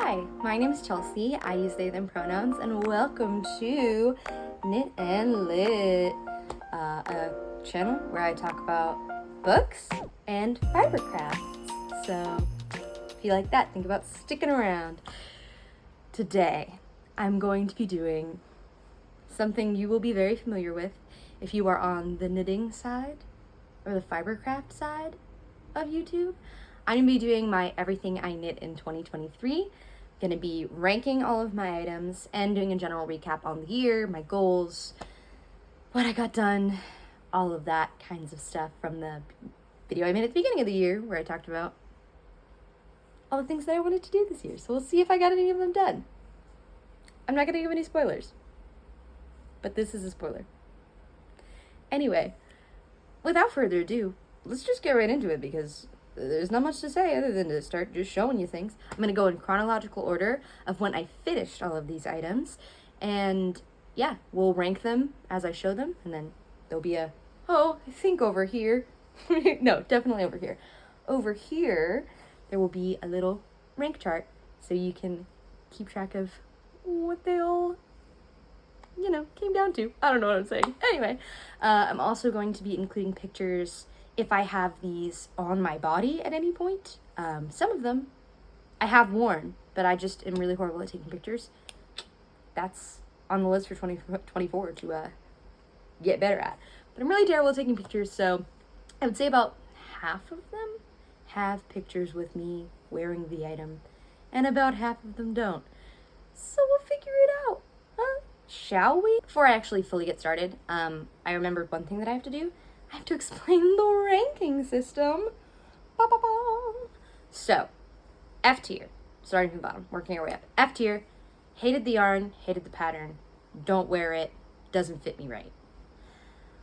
Hi, my name is Chelsea. I use they, them pronouns, and welcome to Knit and Lit, a channel where I talk about books and fiber crafts. So if you like that, think about sticking around. Today, I'm going to be doing something you will be very familiar with if you are on the knitting side or the fiber craft side of YouTube. I'm going to be doing my Everything I Knit in 2023. Going to be ranking all of my items and doing a general recap on the year, my goals, what I got done, all of that kinds of stuff from the video I made at the beginning of the year where I talked about all the things that I wanted to do this year. So we'll see if I got any of them done. I'm not going to give any spoilers, but this is a spoiler. Anyway, without further ado, let's just get right into it because there's not much to say other than to start just showing you things. I'm going to go in chronological order of when I finished all of these items. And yeah, we'll rank them as I show them. And then there'll be I think over here. No, definitely over here. Over here, there will be a little rank chart so you can keep track of what they all, came down to. I don't know what I'm saying. Anyway, I'm also going to be including pictures if I have these on my body at any point. Some of them I have worn, but I just am really horrible at taking pictures. That's on the list for 2024 to get better at. But I'm really terrible at taking pictures, so I would say about half of them have pictures with me wearing the item, and about half of them don't. So we'll figure it out, huh? Shall we? Before I actually fully get started, I remembered one thing that I have to do. I have to explain the ranking system. Ba-ba-ba. So, F tier, starting from the bottom, working our way up. F tier, hated the yarn, hated the pattern, don't wear it, doesn't fit me right.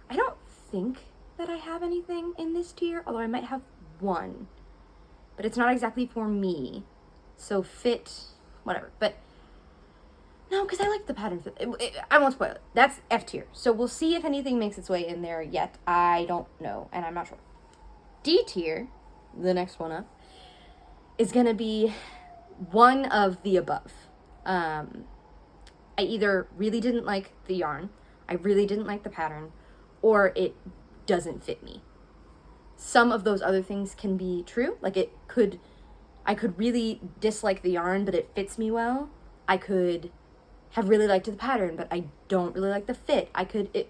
I don't think that I have anything in this tier, although I might have one, but it's not exactly for me. So fit, whatever, but no, because I like the pattern. I won't spoil it. That's F tier. So we'll see if anything makes its way in there yet. I don't know, and I'm not sure. D tier, the next one up, is going to be one of the above. I either really didn't like the yarn, I really didn't like the pattern, or it doesn't fit me. Some of those other things can be true. Like I could really dislike the yarn, but it fits me well. I could have really liked the pattern, but I don't really like the fit.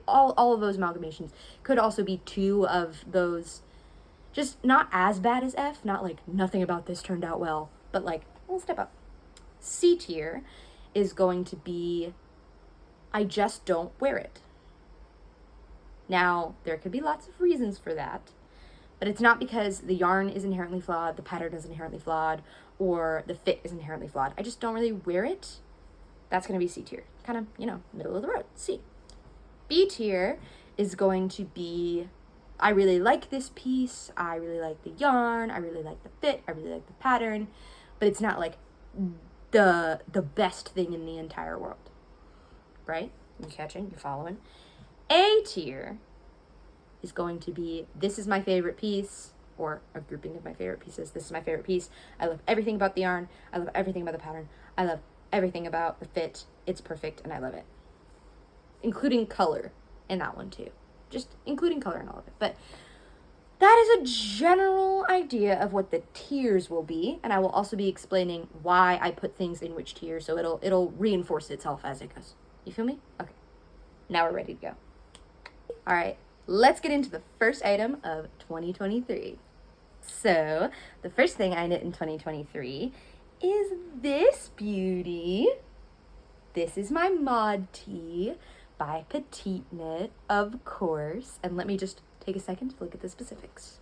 All of those amalgamations could also be two of those, just not as bad as F, not like nothing about this turned out well, but like, we'll step up. C tier is going to be, I just don't wear it. Now, there could be lots of reasons for that, but it's not because the yarn is inherently flawed, the pattern is inherently flawed, or the fit is inherently flawed. I just don't really wear it. That's going to be C tier. Kind of, middle of the road. C. B tier is going to be, I really like this piece. I really like the yarn. I really like the fit. I really like the pattern. But it's not like the best thing in the entire world. Right? You catching? You're following? A tier is going to be, this is my favorite piece, or a grouping of my favorite pieces. This is my favorite piece. I love everything about the yarn. I love everything about the pattern. I love everything about the fit. It's perfect and I love it. Including color in that one too. Just including color in all of it. But that is a general idea of what the tiers will be, and I will also be explaining why I put things in which tier, so it'll reinforce itself as it goes. You feel me? Okay. Now we're ready to go. All right, let's get into the first item of 2023. So, the first thing I knit in 2023 is this beauty. This is my Maude tee by Petite Knit, of course. And let me just take a second to look at the specifics.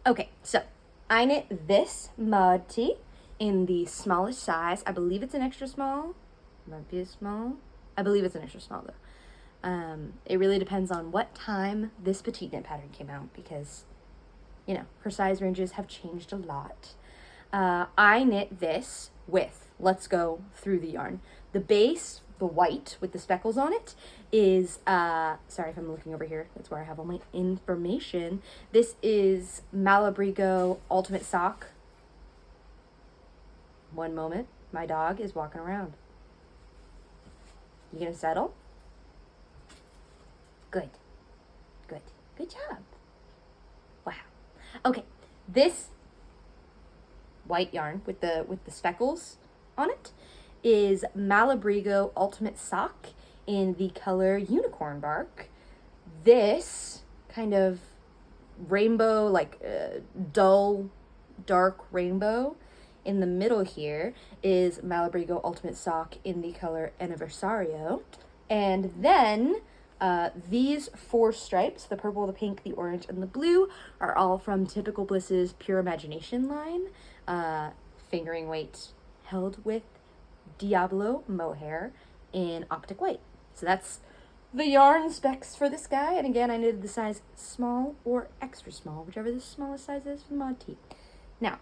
Okay, so I knit this Maude tee in the smallest size. I believe it's an extra small. Might be a small. I believe it's an extra small though. It really depends on what time this Petite Knit pattern came out because, her size ranges have changed a lot. I knit this with, let's go through the yarn. The base, the white with the speckles on it, is, sorry if I'm looking over here, that's where I have all my information. This is Malabrigo Ultimate Sock. One moment. My dog is walking around. You gonna settle? Good. Good. Good job. Wow. Okay, this white yarn with the speckles on it is Malabrigo Ultimate Sock in the color Unicorn Bark. This kind of rainbow, like dull, dark rainbow in the middle here is Malabrigo Ultimate Sock in the color Anniversario. And then these 4 stripes, the purple, the pink, the orange, and the blue, are all from Typical Bliss's Pure Imagination line. Fingering weight held with Diablo mohair in Optic White. So that's the yarn specs for this guy. And again, I knitted the size small or extra small, whichever the smallest size is for the mod tee. Now,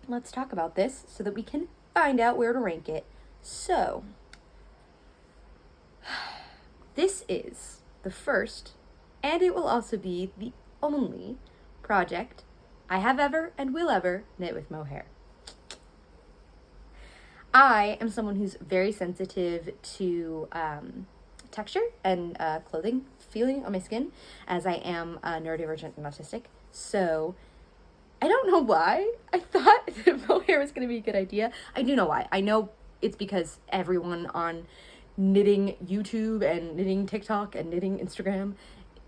let's talk about this so that we can find out where to rank it. So, this is the first, and it will also be the only project I have ever and will ever knit with mohair. I am someone who's very sensitive to texture and clothing feeling on my skin, as I am neurodivergent and autistic. So I don't know why I thought that mohair was going to be a good idea. I do know why. I know it's because everyone on knitting YouTube and knitting TikTok and knitting Instagram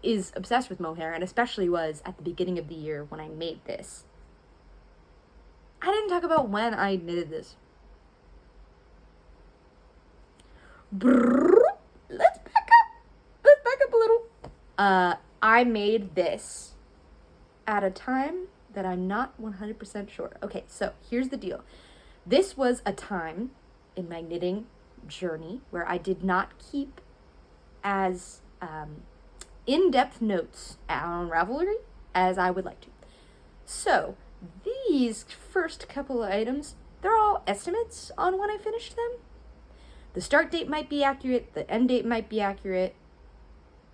is obsessed with mohair, and especially was at the beginning of the year when I made this. I didn't talk about when I knitted this. Let's back up a little. I made this at a time that I'm not 100% sure. Okay, so here's the deal. This was a time in my knitting journey where I did not keep as in-depth notes on Ravelry as I would like to. So these first couple of items, they're all estimates on when I finished them. The start date might be accurate, the end date might be accurate,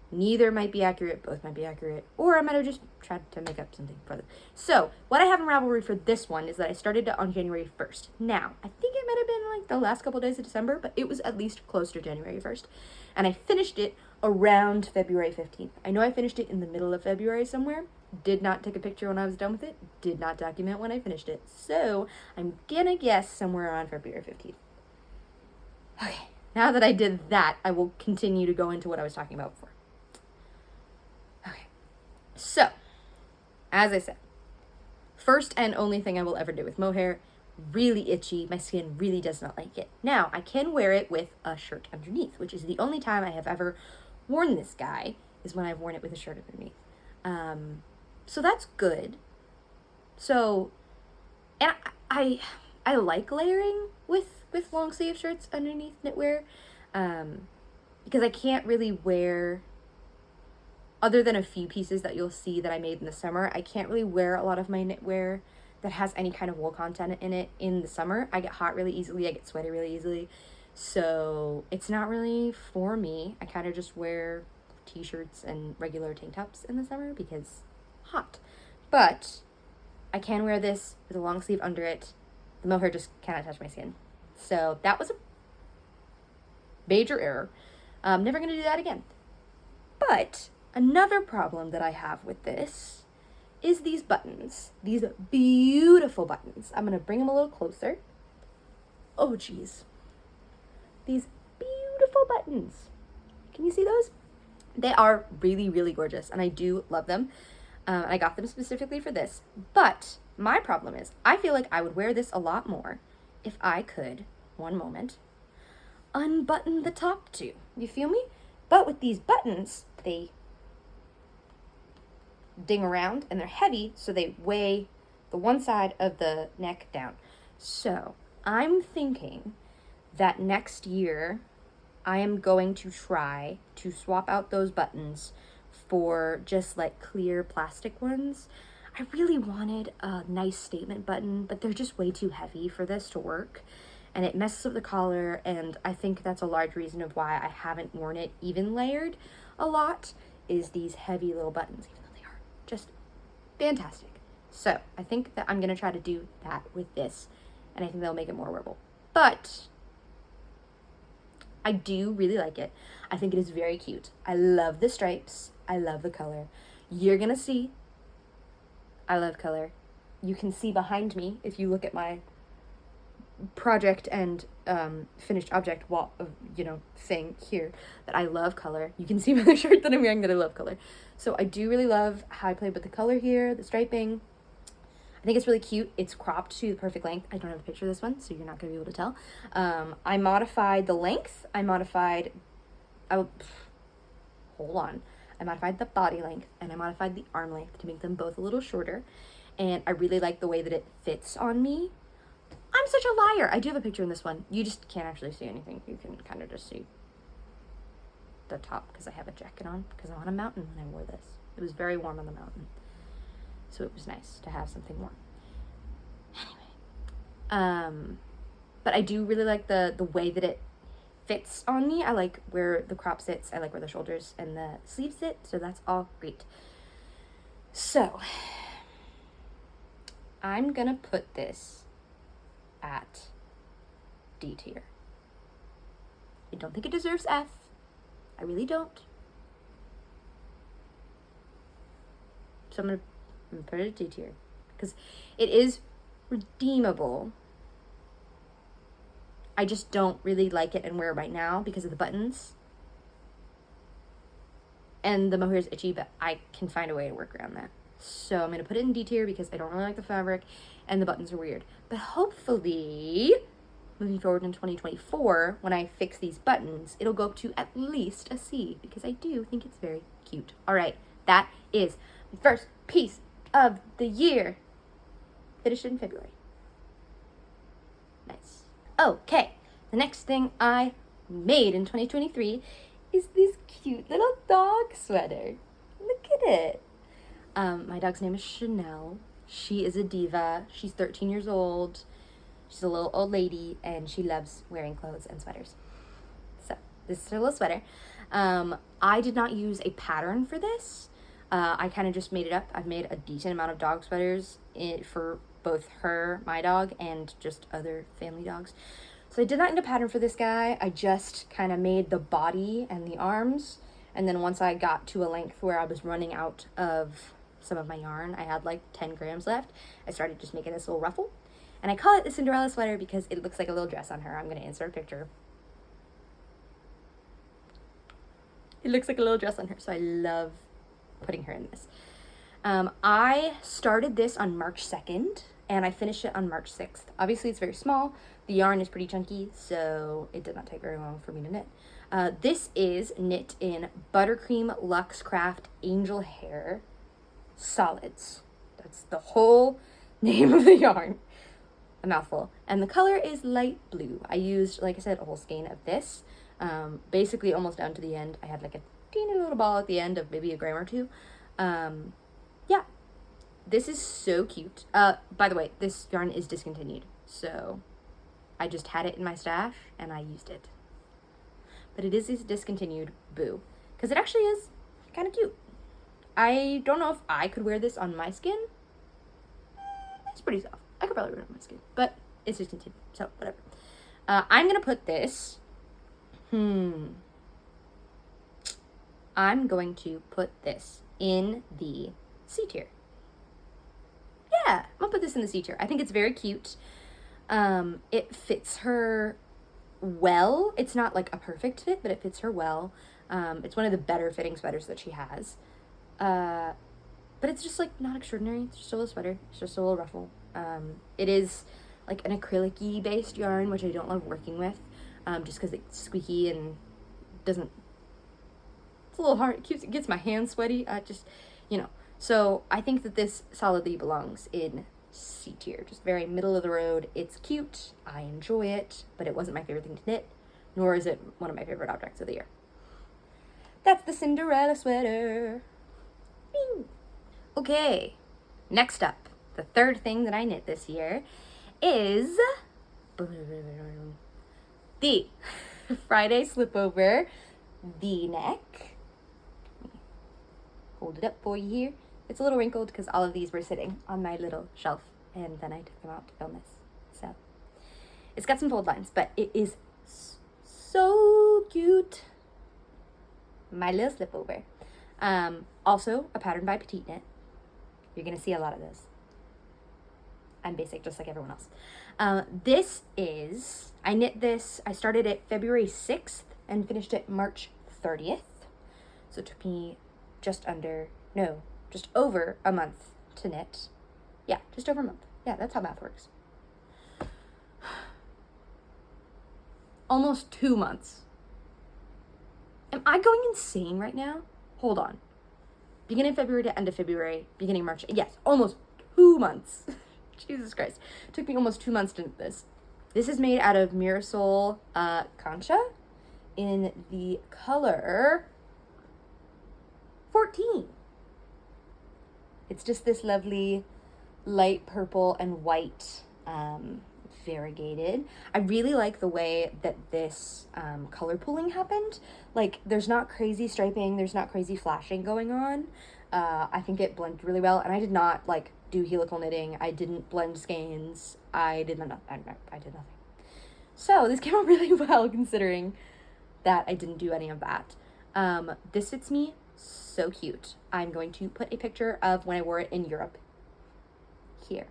neither might be accurate, both might be accurate, or I might have just tried to make up something for them. So what I have in Ravelry for this one is that I started it on January 1st. Now, I think it might have been like the last couple days of December, but it was at least close to January 1st. And I finished it around February 15th. I know I finished it in the middle of February somewhere. Did not take a picture when I was done with it. Did not document when I finished it. So I'm gonna guess somewhere around February 15th. Okay, now that I did that, I will continue to go into what I was talking about before. Okay, so, as I said, first and only thing I will ever do with mohair, really itchy, my skin really does not like it. Now, I can wear it with a shirt underneath, which is the only time I have ever worn this guy, is when I've worn it with a shirt underneath. So that's good. So, and I like layering with long sleeve shirts underneath knitwear, because I can't really wear, other than a few pieces that you'll see that I made in the summer, I can't really wear a lot of my knitwear that has any kind of wool content in it in the summer. I get hot really easily, I get sweaty really easily, so it's not really for me. I kind of just wear t-shirts and regular tank tops in the summer because hot. But I can wear this with a long sleeve under it. The mohair just cannot touch my skin. So that was a major error. I'm never going to do that again. But another problem that I have with this is these buttons. These beautiful buttons. I'm going to bring them a little closer. Oh, geez. These beautiful buttons. Can you see those? They are really, really gorgeous, and I do love them. I got them specifically for this. But my problem is, I feel like I would wear this a lot more if I could, one moment, unbutton the top too. You feel me? But with these buttons, they ding around and they're heavy, so they weigh the one side of the neck down. So I'm thinking that next year I am going to try to swap out those buttons for just like clear plastic ones. I really wanted a nice statement button, but they're just way too heavy for this to work, and it messes up the collar, and I think that's a large reason of why I haven't worn it even layered a lot, is these heavy little buttons, even though they are just fantastic. So I think that I'm gonna try to do that with this, and I think that'll make it more wearable. but I do really like it. I think it is very cute. I love the stripes. I love the color. You're gonna see, I love color. You can see behind me, if you look at my project and finished object wall, thing here, that I love color. You can see by the shirt that I'm wearing that I love color. So I do really love how I played with the color here, the striping. I think it's really cute. It's cropped to the perfect length. I don't have a picture of this one, so you're not going to be able to tell. I modified the length. I modified the body length, and I modified the arm length to make them both a little shorter. And I really like the way that it fits on me. I'm such a liar. I do have a picture in this one. You just can't actually see anything. You can kind of just see the top because I have a jacket on because I'm on a mountain when I wore this. It was very warm on the mountain. So it was nice to have something warm. Anyway, but I do really like the way that it fits on me. I like where the crop sits. I like where the shoulders and the sleeves sit. So that's all great. So I'm gonna put this at D tier. I don't think it deserves F. I really don't. So I'm gonna put it at D tier because it is redeemable. I just don't really like it and wear it right now because of the buttons. And the mohair is itchy, but I can find a way to work around that. So I'm going to put it in D tier because I don't really like the fabric and the buttons are weird. But hopefully, moving forward in 2024, when I fix these buttons, it'll go up to at least a C because I do think it's very cute. All right, that is the first piece of the year. Finished in February. Nice. Okay, the next thing I made in 2023 is this cute little dog sweater. Look at it. My dog's name is Chanel. She is a diva. She's 13 years old. She's a little old lady, and she loves wearing clothes and sweaters. So this is her little sweater. I did not use a pattern for this. I kind of just made it up. I've made a decent amount of dog sweaters for both her, my dog, and just other family dogs. So I did not need a pattern for this guy. I just kind of made the body and the arms. And then once I got to a length where I was running out of some of my yarn, I had like 10 grams left, I started just making this little ruffle. And I call it the Cinderella sweater because it looks like a little dress on her. I'm going to insert a picture. It looks like a little dress on her, so I love putting her in this. I started this on March 2nd, and I finished it on March 6th. Obviously, it's very small. The yarn is pretty chunky, so it did not take very long for me to knit. This is knit in Buttercream Luxe Craft Angel Hair Solids. That's the whole name of the yarn. A mouthful. And the color is light blue. I used, like I said, a whole skein of this. Basically almost down to the end. I had like a teeny little ball at the end of maybe a gram or two. Yeah. This is so cute. By the way, this yarn is discontinued. So I just had it in my stash and I used it. But it is discontinued. Boo. Because it actually is kind of cute. I don't know if I could wear this on my skin. It's pretty soft. I could probably wear it on my skin. But it's discontinued. So, whatever. I'm going to put this... I'm going to put this in the C tier. Yeah, I'm going to put this in the C tier. I think it's very cute. It fits her well. It's not like a perfect fit, but it fits her well. It's one of the better fitting sweaters that she has. But it's just like not extraordinary. It's just a little sweater. It's just a little ruffle. It is like an acrylic-y based yarn, which I don't love working with, just because it's squeaky and doesn't... It's a little hard. It gets my hands sweaty. So I think that this solidly belongs in C tier. Just very middle of the road. It's cute. I enjoy it, but it wasn't my favorite thing to knit, nor is it one of my favorite objects of the year. That's the Cinderella sweater. Whee! Okay, next up, the third thing that I knit this year is the Friday slipover V-neck. Hold it up for you here. It's a little wrinkled because all of these were sitting on my little shelf and then I took them out to film this. So It's got some fold lines, but it is so cute. My little slipover. Also a pattern by Petite Knit. You're gonna see a lot of this. I'm basic just like everyone else. I knit this, I started it February 6th and finished it March 30th. So it took me just over a month to knit. Yeah, just over a month. Yeah, that's how math works. Almost 2 months. Am I going insane right now? Hold on. Beginning of February to end of February, beginning of March. Yes, almost 2 months. Jesus Christ. It took me almost 2 months to knit this. This is made out of Mirasol Concha in the color 14. It's just this lovely light purple and white variegated. I really like the way that this color pooling happened. Like, there's not crazy striping, there's not crazy flashing going on. I think it blended really well, and I did not like do helical knitting. I didn't blend skeins. I did nothing. So this came out really well considering that I didn't do any of that. This fits me so cute. I'm going to put a picture of when I wore it in Europe here.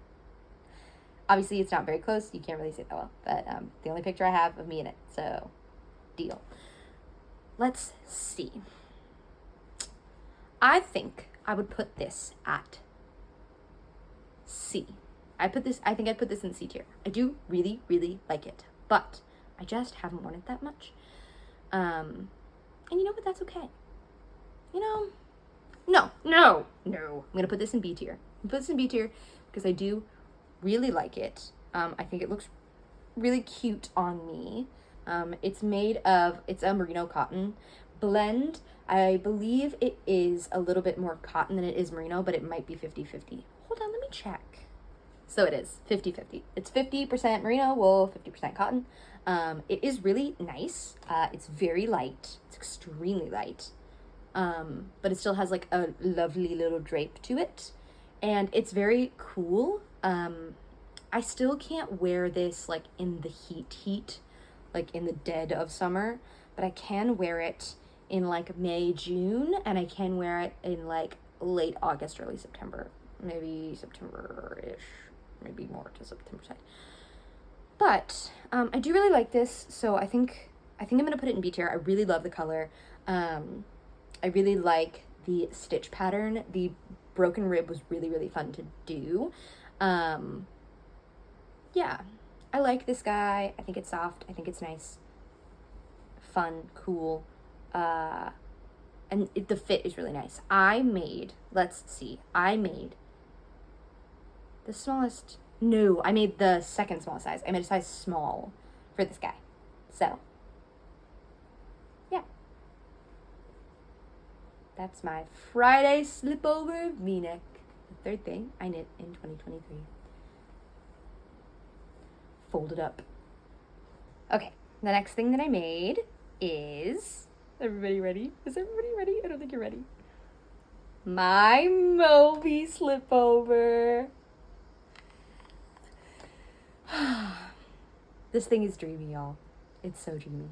Obviously, it's not very close. You can't really see it that well, but the only picture I have of me in it, so deal. Let's see. I think I would put this at C. I think I'd put this in C tier. I do really, really like it, but I just haven't worn it that much. And you know what? That's okay. You know, no. I'm gonna put this in B tier. Because I do really like it. I think it looks really cute on me. It's a merino cotton blend. I believe it is a little bit more cotton than it is merino, but it might be 50-50. Hold on, let me check. So it is 50-50. It's 50% merino wool, 50% cotton. It is really nice. It's very light. It's extremely light. But it still has like a lovely little drape to it. And it's very cool. I still can't wear this like in the heat, like in the dead of summer, but I can wear it in like May, June, and I can wear it in like late August, early September, maybe September-ish, maybe more to September side. But I do really like this, so I think I'm gonna put it in B tier. I really love the color. I really like the stitch pattern. The broken rib was really, really fun to do. Yeah, I like this guy. I think it's soft. I think it's nice, fun, cool. And the fit is really nice. I made the smallest, no, I made the second smallest size. I made a size small for this guy. So, yeah. That's my Friday slipover v-neck. The third thing I knit in 2023. Folded up. Okay, the next thing that I made is... Everybody ready? Is everybody ready? I don't think you're ready. My Moby slipover. This thing is dreamy, y'all. It's so dreamy.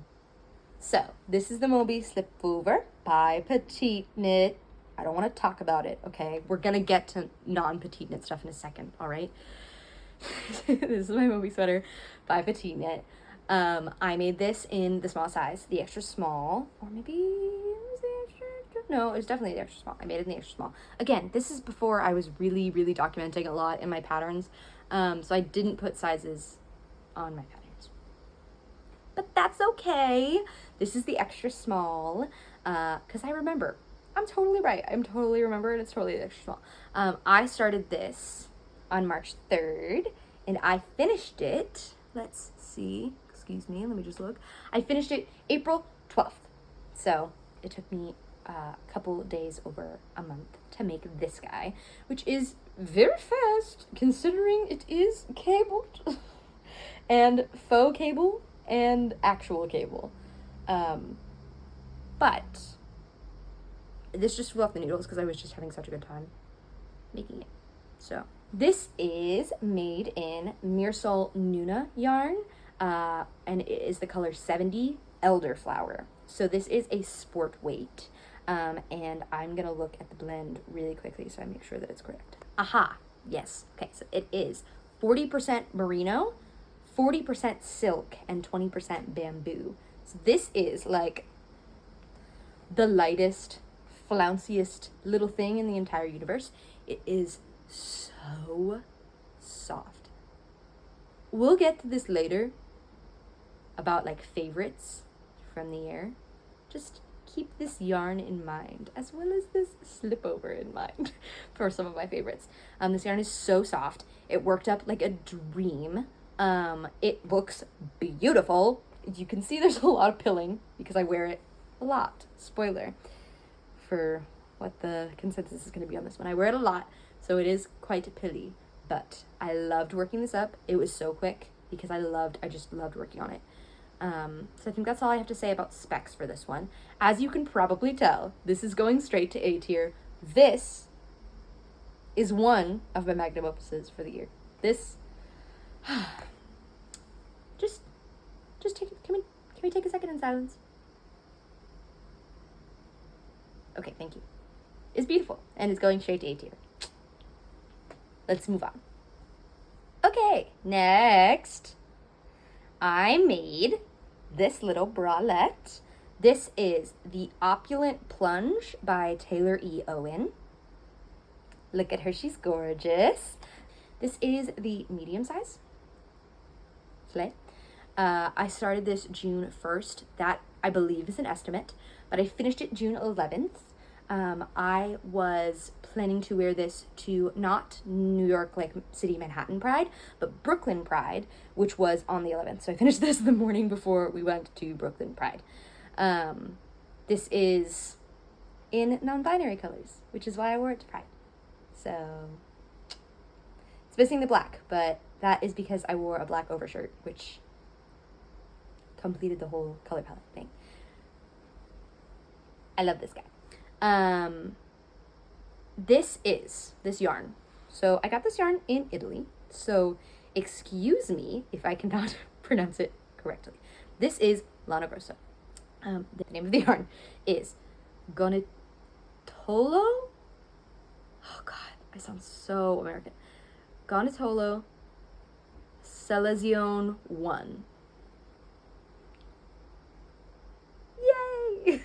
So, this is the Moby slipover by Petite Knit. I don't want to talk about it, okay? We're gonna get to non-Petite Knit stuff in a second, all right? This is my Moby sweater by Petite Knit. I made this in the small size, the extra small, or maybe it was the extra, no, it was definitely the extra small. I made it in the extra small. Again, this is before I was really, really documenting a lot in my patterns, so I didn't put sizes on my patterns. But that's okay. This is the extra small, because I remember. I'm totally right. I'm totally remember, and it's totally the extra small. I started this on March 3rd, and I finished it, let's see, excuse me, let me just look. I finished it April 12th. So it took me a couple days over a month to make this guy, which is very fast considering it is cabled and faux cable and actual cable. But this just flew off the needles because I was just having such a good time making it. So this is made in Mirasol Nuna yarn. and it is the color 70 elderflower. So this is a sport weight. And I'm gonna look at the blend really quickly so I make sure that it's correct. Aha, yes. Okay, so it is 40% merino, 40% silk, and 20% bamboo. So this is like the lightest, flounciest little thing in the entire universe. It is so soft. We'll get to this later about like favorites from the year. Just keep this yarn in mind, as well as this slipover in mind for some of my favorites. This yarn is so soft. It worked up like a dream. It looks beautiful. You can see there's a lot of pilling because I wear it a lot. Spoiler for what the consensus is going to be on this one. I wear it a lot, so it is quite pilly, but I loved working this up. It was so quick because I just loved working on it. So I think that's all I have to say about specs for this one. As you can probably tell, this is going straight to A tier. This is one of my magnum opuses for the year. This, just take it. Can we take a second in silence? Okay, thank you. It's beautiful and it's going straight to A tier. Let's move on. Okay, next, I made this little bralette. This is the Opulent Plunge by Taylor E. Owen. Look at her, she's gorgeous. This is the medium size. Slay. I started this June 1st. That, I believe, is an estimate, but I finished it June 11th. I was planning to wear this to not New York, like City Manhattan Pride, but Brooklyn Pride, which was on the 11th. So I finished this the morning before we went to Brooklyn Pride. This is in non-binary colors, which is why I wore it to Pride. So it's missing the black, but that is because I wore a black overshirt, which completed the whole color palette thing. I love this guy. This yarn. So I got this yarn in Italy. So excuse me if I cannot pronounce it correctly. This is Lana Grosso. The name of the yarn is Gonitolo. Oh God, I sound so American. Gonitolo Selezione 1. Yay!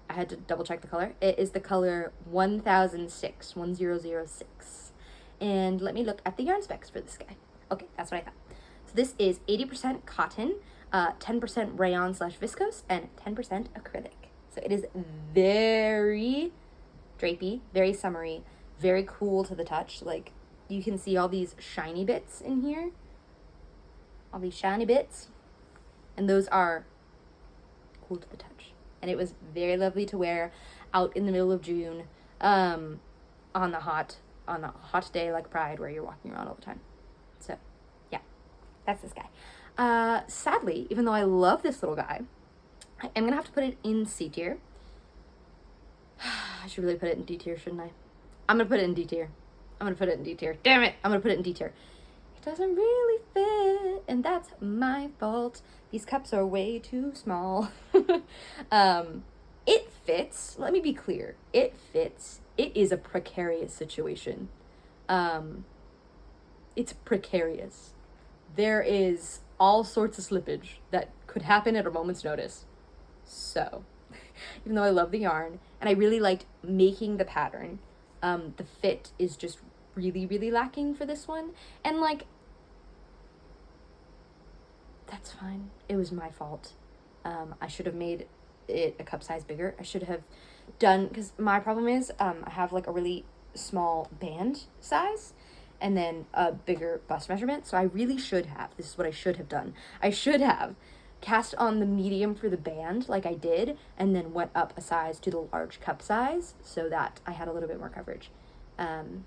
I had to double check the color. It is the color 1006. And let me look at the yarn specs for this guy. Okay, that's what I thought. So this is 80% cotton, 10% rayon / viscose, and 10% acrylic. So it is very drapey, very summery, very cool to the touch. Like, you can see all these shiny bits in here. All these shiny bits. And those are cool to the touch. And it was very lovely to wear out in the middle of June, on a hot day like Pride, where you're walking around all the time. So yeah, that's this guy. Sadly, even though I love this little guy, I am gonna have to put it in C tier. I should really put it in D tier, shouldn't I? I'm gonna put it in D tier. Damn it, I'm gonna put it in D tier. It doesn't really fit, and that's my fault. These cups are way too small. It fits. Let me be clear. It fits. It is a precarious situation. It's precarious. There is all sorts of slippage that could happen at a moment's notice. So, even though I love the yarn, and I really liked making the pattern, the fit is just really, really lacking for this one. And like, that's fine. It was my fault. I should have made it a cup size bigger. I should have done, because my problem is I have like a really small band size and then a bigger bust measurement. So I really should have, this is what I should have done. I should have cast on the medium for the band like I did, and then went up a size to the large cup size so that I had a little bit more coverage. And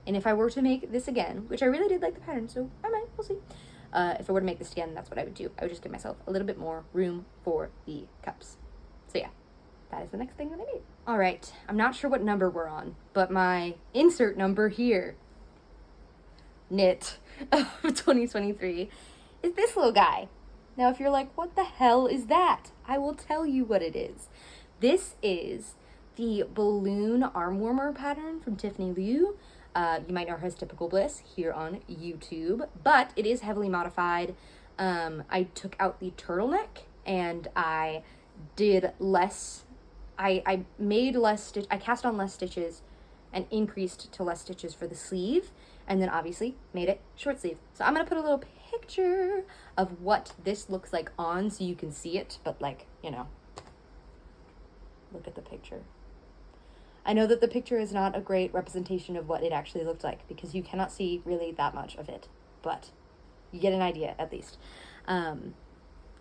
if I were to make this again, which I really did like the pattern, so I might, we'll see. If I were to make this again, that's what I would do. I would just give myself a little bit more room for the cups. So yeah, that is the next thing that I made. All right, I'm not sure what number we're on, but my insert number here, knit of 2023, is this little guy. Now, if you're like, what the hell is that? I will tell you what it is. This is the balloon arm warmer pattern from Tiffany Liu. You might know her as Typical Bliss here on YouTube, but it is heavily modified. I took out the turtleneck and I did less, I made less stitch, I cast on less stitches and increased to less stitches for the sleeve, and then obviously made it short sleeve. So I'm gonna put a little picture of what this looks like on so you can see it, but like, you know, look at the picture. I know that the picture is not a great representation of what it actually looked like because you cannot see really that much of it, but you get an idea at least.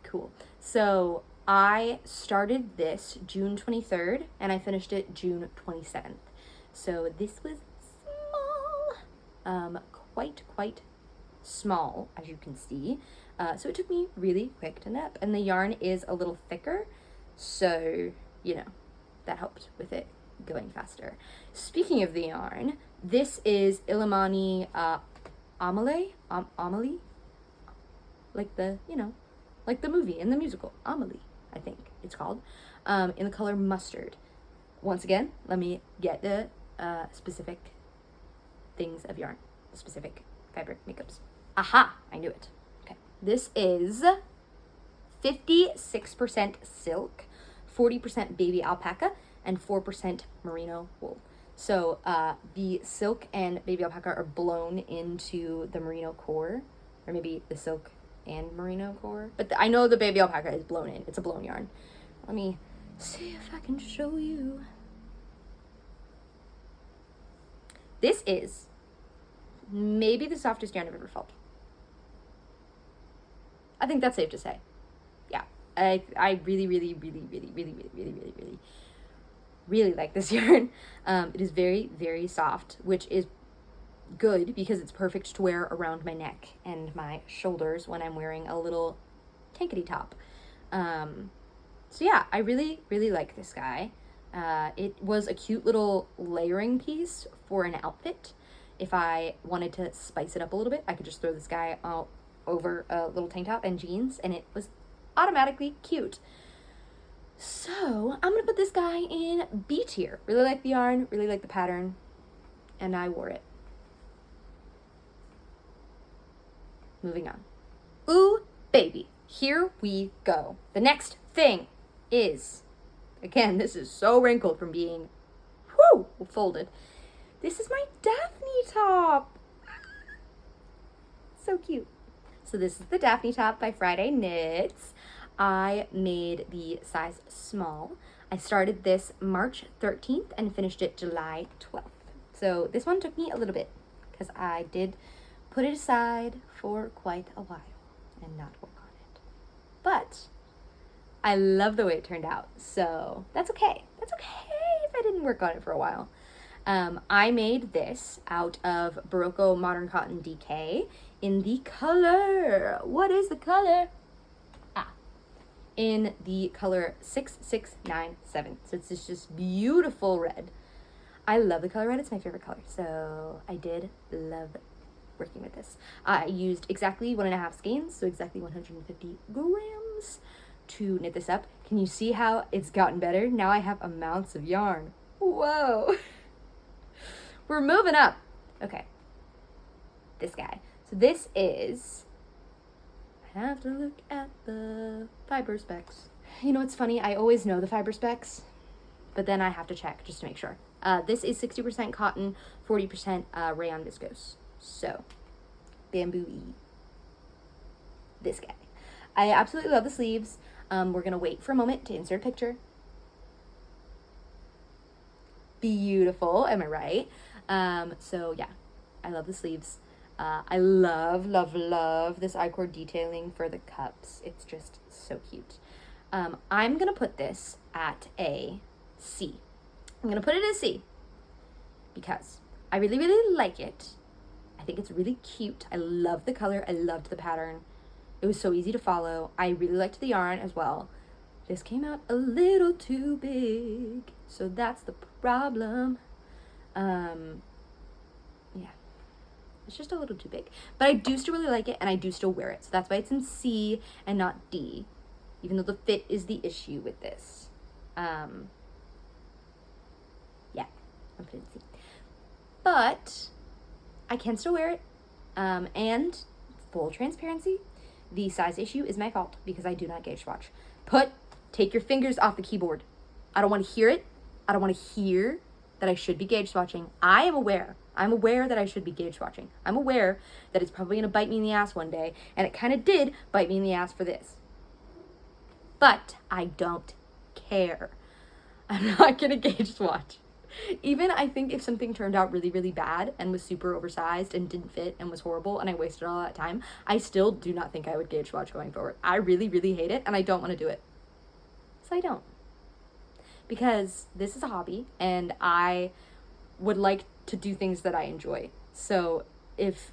Cool. So I started this June 23rd and I finished it June 27th. So this was small, quite small, as you can see. So it took me really quick to knit, and the yarn is a little thicker, so, you know, that helped with it going faster. Speaking of the yarn, this is Illimani Amelie, like the, you know, like the movie and the musical, Amelie, I think it's called, in the color mustard. Once again, let me get the specific things of yarn, specific fabric makeups. Aha, I knew it. Okay, this is 56% silk, 40% baby alpaca, and 4% merino wool. So the silk and baby alpaca are blown into the merino core, or maybe the silk and merino core. But I know the baby alpaca is blown in. It's a blown yarn. Let me see if I can show you. This is maybe the softest yarn I've ever felt. I think that's safe to say. Yeah, I really like this yarn. It is very soft, which is good because it's perfect to wear around my neck and my shoulders when I'm wearing a little tankety top. So yeah, I really like this guy. It was a cute little layering piece for an outfit. If I wanted to spice it up a little bit, I could just throw this guy out over a little tank top and jeans, and it was automatically cute. So I'm gonna put this guy in B tier. Really like the yarn, really like the pattern, and I wore it. Moving on. Ooh, baby, here we go. The next thing is, again, this is so wrinkled from being, folded. This is my Daphne top. So cute. So this is the Daphne top by Friday Knits. I made the size small. I started this March 13th and finished it July 12th. So this one took me a little bit because I did put it aside for quite a while and not work on it. But I love the way it turned out, so that's okay. That's okay if I didn't work on it for a while. I made this out of Barocco Modern Cotton DK in the color, what is the color? In the color 6697. So it's just beautiful red. I love the color red. It's my favorite color. So I did love working with this. I used exactly 1.5 skeins, so exactly 150 grams to knit this up. Can you see how it's gotten better? Now I have amounts of yarn. Whoa. We're moving up. Okay. This guy. So this is, I have to look at the fiber specs. You know what's funny? I always know the fiber specs, but then I have to check just to make sure. This is 60% cotton, 40% rayon viscose. So, bamboo-y. This guy. I absolutely love the sleeves. We're going to wait for a moment to insert a picture. Beautiful, am I right? So yeah, I love the sleeves. I love this I-cord detailing for the cups. It's just so cute. I'm gonna put this at a C. I'm gonna put it at a C because I really like it. I think it's really cute. I love the color. I loved the pattern. It was so easy to follow. I really liked the yarn as well. This came out a little too big, so that's the problem. Yeah. It's just a little too big. But I do still really like it, and I do still wear it. So that's why it's in C and not D, even though the fit is the issue with this. Yeah, I'm putting C. But I can still wear it. And full transparency, the size issue is my fault because I do not gauge swatch. Take your fingers off the keyboard. I don't want to hear it. I don't want to hear that I should be gauge swatching. I am aware. I'm aware that I should be gauge swatching. I'm aware that it's probably going to bite me in the ass one day, and it kind of did bite me in the ass for this. But I don't care. I'm not going to gauge swatch. Even I think if something turned out really, really bad and was super oversized and didn't fit and was horrible and I wasted all that time, I still do not think I would gauge swatch going forward. I really, really hate it and I don't want to do it. So I don't. Because this is a hobby and I would like to do things that I enjoy. So if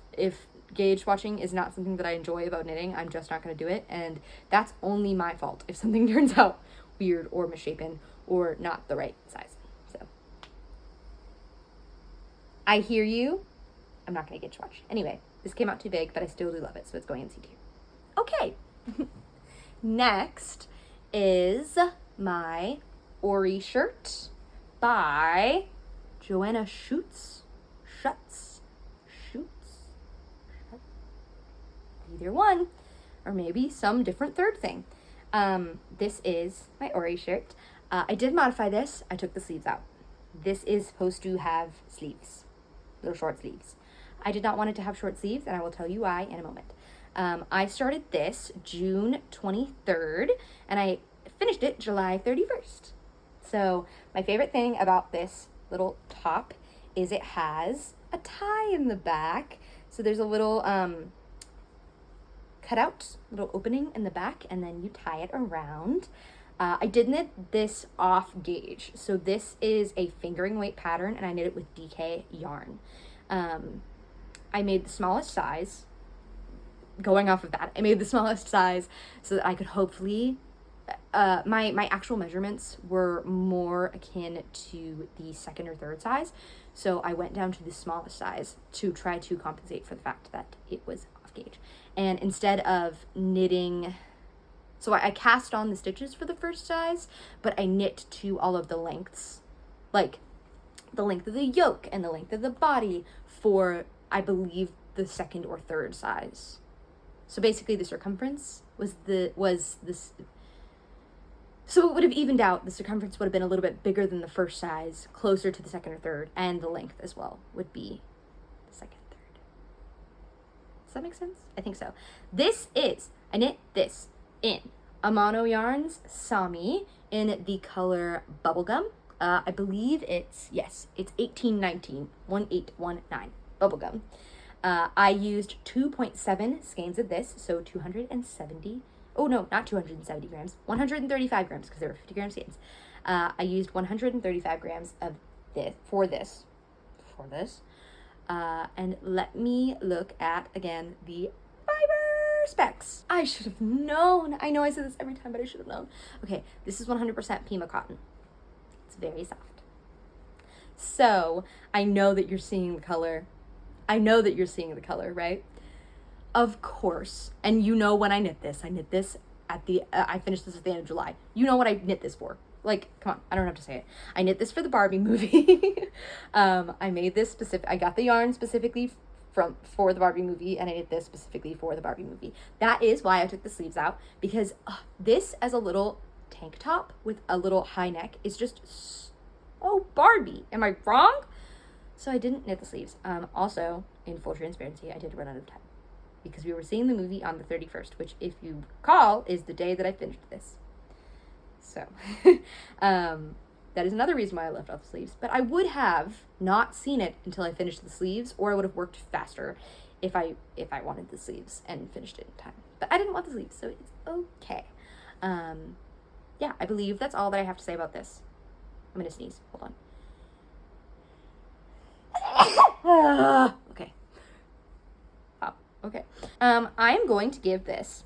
gauge swatching is not something that I enjoy about knitting, I'm just not going to do it. And that's only my fault if something turns out weird or misshapen or not the right size. So I hear you. I'm not going to gauge swatch. Anyway, this came out too big, but I still do love it. So it's going in C tier. Okay. Next is my Auri shirt by Joanna Schutz. Either one, or maybe some different third thing. This is my Auri shirt. I did modify this. I took the sleeves out. This is supposed to have sleeves, little short sleeves. I did not want it to have short sleeves, and I will tell you why in a moment. I started this June 23rd, and I finished it July 31st. So my favorite thing about this little top is it has a tie in the back. So there's a little cutout, little opening in the back, and then you tie it around. I did knit this off gauge. So this is a fingering weight pattern, and I knit it with DK yarn. I made the smallest size. Going off of that, I made the smallest size so that I could hopefully, my actual measurements were more akin to the second or third size. So I went down to the smallest size to try to compensate for the fact that it was off gauge. And instead of knitting, so I cast on the stitches for the first size, but I knit to all of the lengths, like the length of the yoke and the length of the body for, I believe, the second or third size. So basically the circumference was this. So it would have evened out. The circumference would have been a little bit bigger than the first size, closer to the second or third, and the length as well would be the second, third. Does that make sense? I think so. I knit this in Amano Yarns Sami in the color Bubblegum. I believe it's 1819, 1819, Bubblegum. I used 2.7 skeins of this, so 270, oh no, not 270 grams, 135 grams, because there were 50 gram skeins. I used 135 grams of this, for this. And let me look at, again, the fiber specs. I should have known. I know I say this every time, but I should have known. Okay, this is 100% Pima cotton. It's very soft. So, I know that you're seeing the color. Right? Of course. And you know when I knit this I finished this at the end of July. You know what I knit this for. Like, come on, I don't have to say it. I knit this for the Barbie movie. I made this I got the yarn specifically for the Barbie movie, and I knit this specifically for the Barbie movie. That is why I took the sleeves out, because this as a little tank top with a little high neck is just so Barbie. Am I wrong? So I didn't knit the sleeves. Also, in full transparency, I did run out of time because we were seeing the movie on the 31st, which, if you recall, is the day that I finished this. So, that is another reason why I left off the sleeves. But I would have not seen it until I finished the sleeves, or I would have worked faster if I wanted the sleeves and finished it in time. But I didn't want the sleeves, so it's okay. Yeah, I believe that's all that I have to say about this. I'm gonna sneeze. Hold on. Okay. Wow. Okay. I am going to give this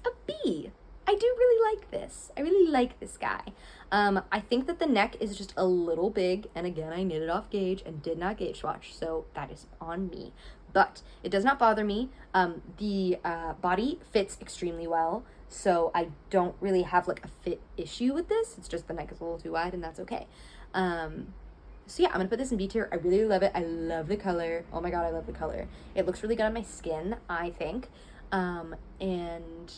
a B. I do really like this. I really like this guy. I think that the neck is just a little big, and again, I knitted off gauge and did not gauge swatch, so that is on me. But it does not bother me. The body fits extremely well, so I don't really have like a fit issue with this. It's just the neck is a little too wide, and that's okay. So yeah, I'm gonna put this in B tier. I really love it. I love the color. Oh my god, I love the color. It looks really good on my skin, I think. And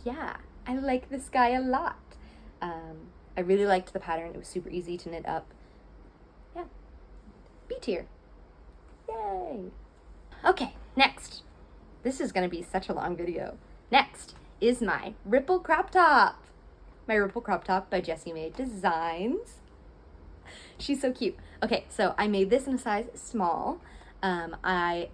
yeah, I like this guy a lot. I really liked the pattern. It was super easy to knit up. Yeah, B tier. Yay. Okay, next. This is gonna be such a long video. Next is my ripple crop top. My ripple crop top by Jessie Mae Designs. She's so cute. Okay, so I made this in a size small. I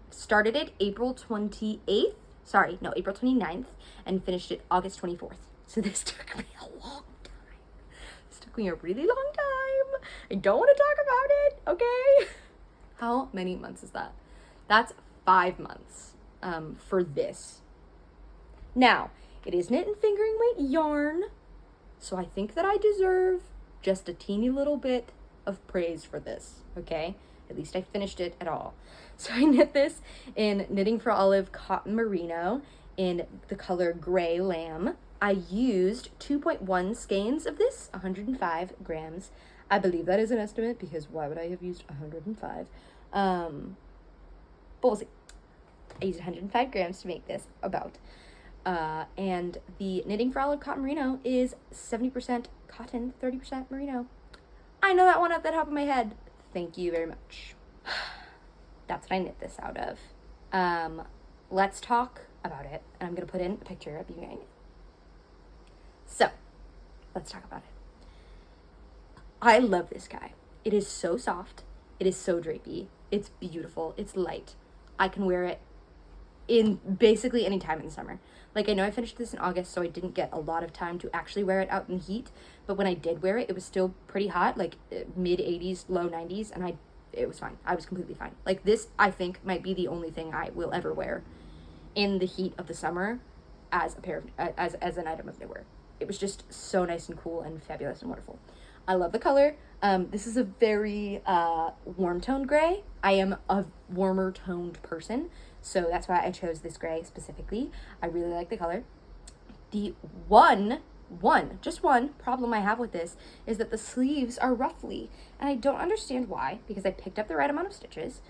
started it April 29th, and finished it August 24th. So this took me a long time. This took me a really long time. I don't want to talk about it, okay? How many months is that? That's 5 months for this. Now, it is knit and fingering weight yarn, so I think that I deserve just a teeny little bit of praise for this, okay? At least I finished it at all. So I knit this in Knitting for Olive Cotton Merino in the color Gray Lamb. I used 2.1 skeins of this, 105 grams. I believe that is an estimate because why would I have used 105? But we'll see. I used 105 grams to make this, about. And the Knitting for Olive Cotton Merino is 70% cotton, 30% merino. I know that one off the top of my head. Thank you very much. That's what I knit this out of. Let's talk about it. And I'm going to put in a picture of you wearing it. So, let's talk about it. I love this guy. It is so soft. It is so drapey. It's beautiful. It's light. I can wear it in basically any time in the summer. Like, I know I finished this in August, so I didn't get a lot of time to actually wear it out in the heat, but when I did wear it, it was still pretty hot, like mid 80s, low 90s, and it was fine. I was completely fine. Like, this, I think, might be the only thing I will ever wear in the heat of the summer as a pair of, as an item of knitwear. It was just so nice and cool and fabulous and wonderful. I love the color. This is a very warm toned gray. I am a warmer toned person, so that's why I chose this gray specifically. I really like the color. The just one problem I have with this is that the sleeves are ruffly, and I don't understand why, because I picked up the right amount of stitches,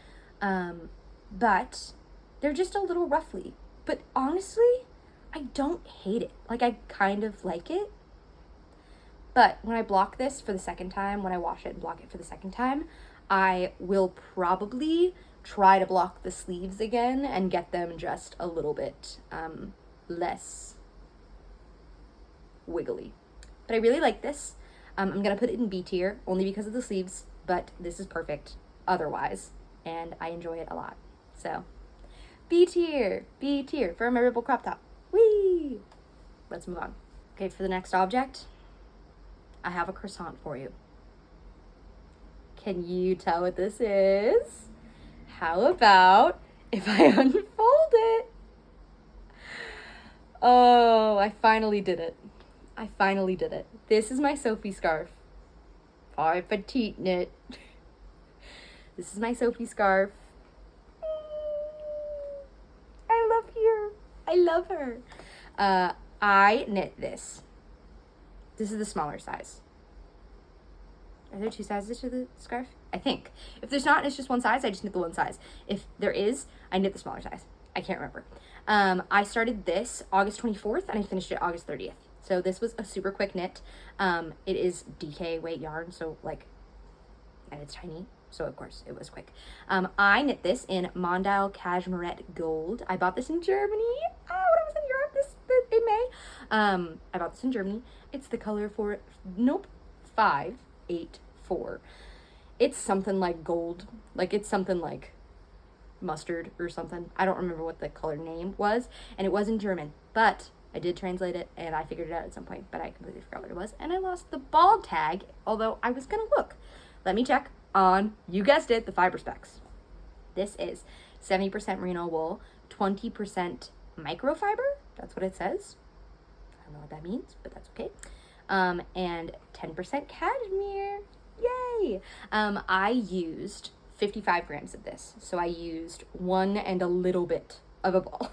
but they're just a little ruffly. But honestly, I don't hate it. Like, I kind of like it. But when I block this for the second time, when I wash it and block it for the second time, I will probably try to block the sleeves again and get them just a little bit less wiggly. But I really like this. I'm going to put it in B tier only because of the sleeves, but this is perfect otherwise, and I enjoy it a lot. So, B tier for my ripple crop top. Whee! Let's move on. Okay, for the next object, I have a croissant for you. Can you tell what this is? How about if I unfold it? Oh, I finally did it. This is my Sophie scarf. Par petite knit. This is my Sophie scarf. I love her. I knit this. This is the smaller size. Are there two sizes to the scarf? I think. If there's not, it's just one size, I just knit the one size. If there is, I knit the smaller size. I can't remember. I started this August 24th and I finished it August 30th. So this was a super quick knit. It is DK weight yarn, so like, and it's tiny. So of course it was quick. I knit this in Mondale Cashmere Gold. I bought this in Germany. When I was in Europe in May. I bought this in Germany. It's the color 584. It's something like gold. Like, it's something like mustard or something. I don't remember what the color name was, and it was in German, but I did translate it and I figured it out at some point, but I completely forgot what it was, and I lost the ball tag, although I was gonna look. Let me check on, you guessed it, the fiber specs. This is 70% merino wool, 20% microfiber. That's what it says. I don't know what that means, but that's okay. And 10% cashmere. Yay! I used 55 grams of this. So I used 1 and a little bit of a ball.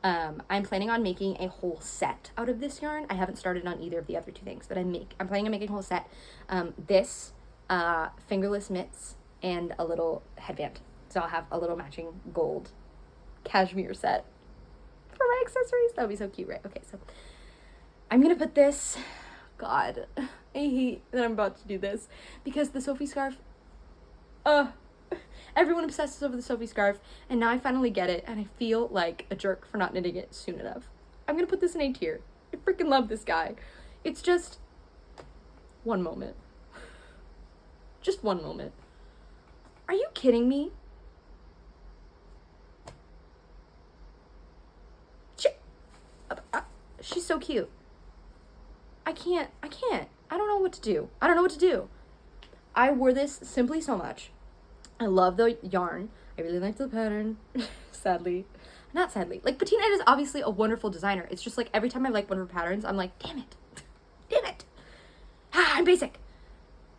I'm planning on making a whole set out of this yarn. I haven't started on either of the other 2 things, but I'm planning on making a whole set. This, fingerless mitts, and a little headband. So I'll have a little matching gold cashmere set for my accessories. That would be so cute, right? Okay, so I'm gonna put this, God, I hate that I'm about to do this, because the Sophie scarf, everyone obsesses over the Sophie scarf, and now I finally get it, and I feel like a jerk for not knitting it soon enough. I'm gonna put this in A tier. I freaking love this guy. It's just one moment. Just one moment. Are you kidding me? She's so cute. I can't. I don't know what to do. I wore this simply so much. I love the yarn. I really like the pattern. Not sadly. Like, Bettina is obviously a wonderful designer. It's just like every time I like one of her patterns, I'm like, damn it. I'm basic.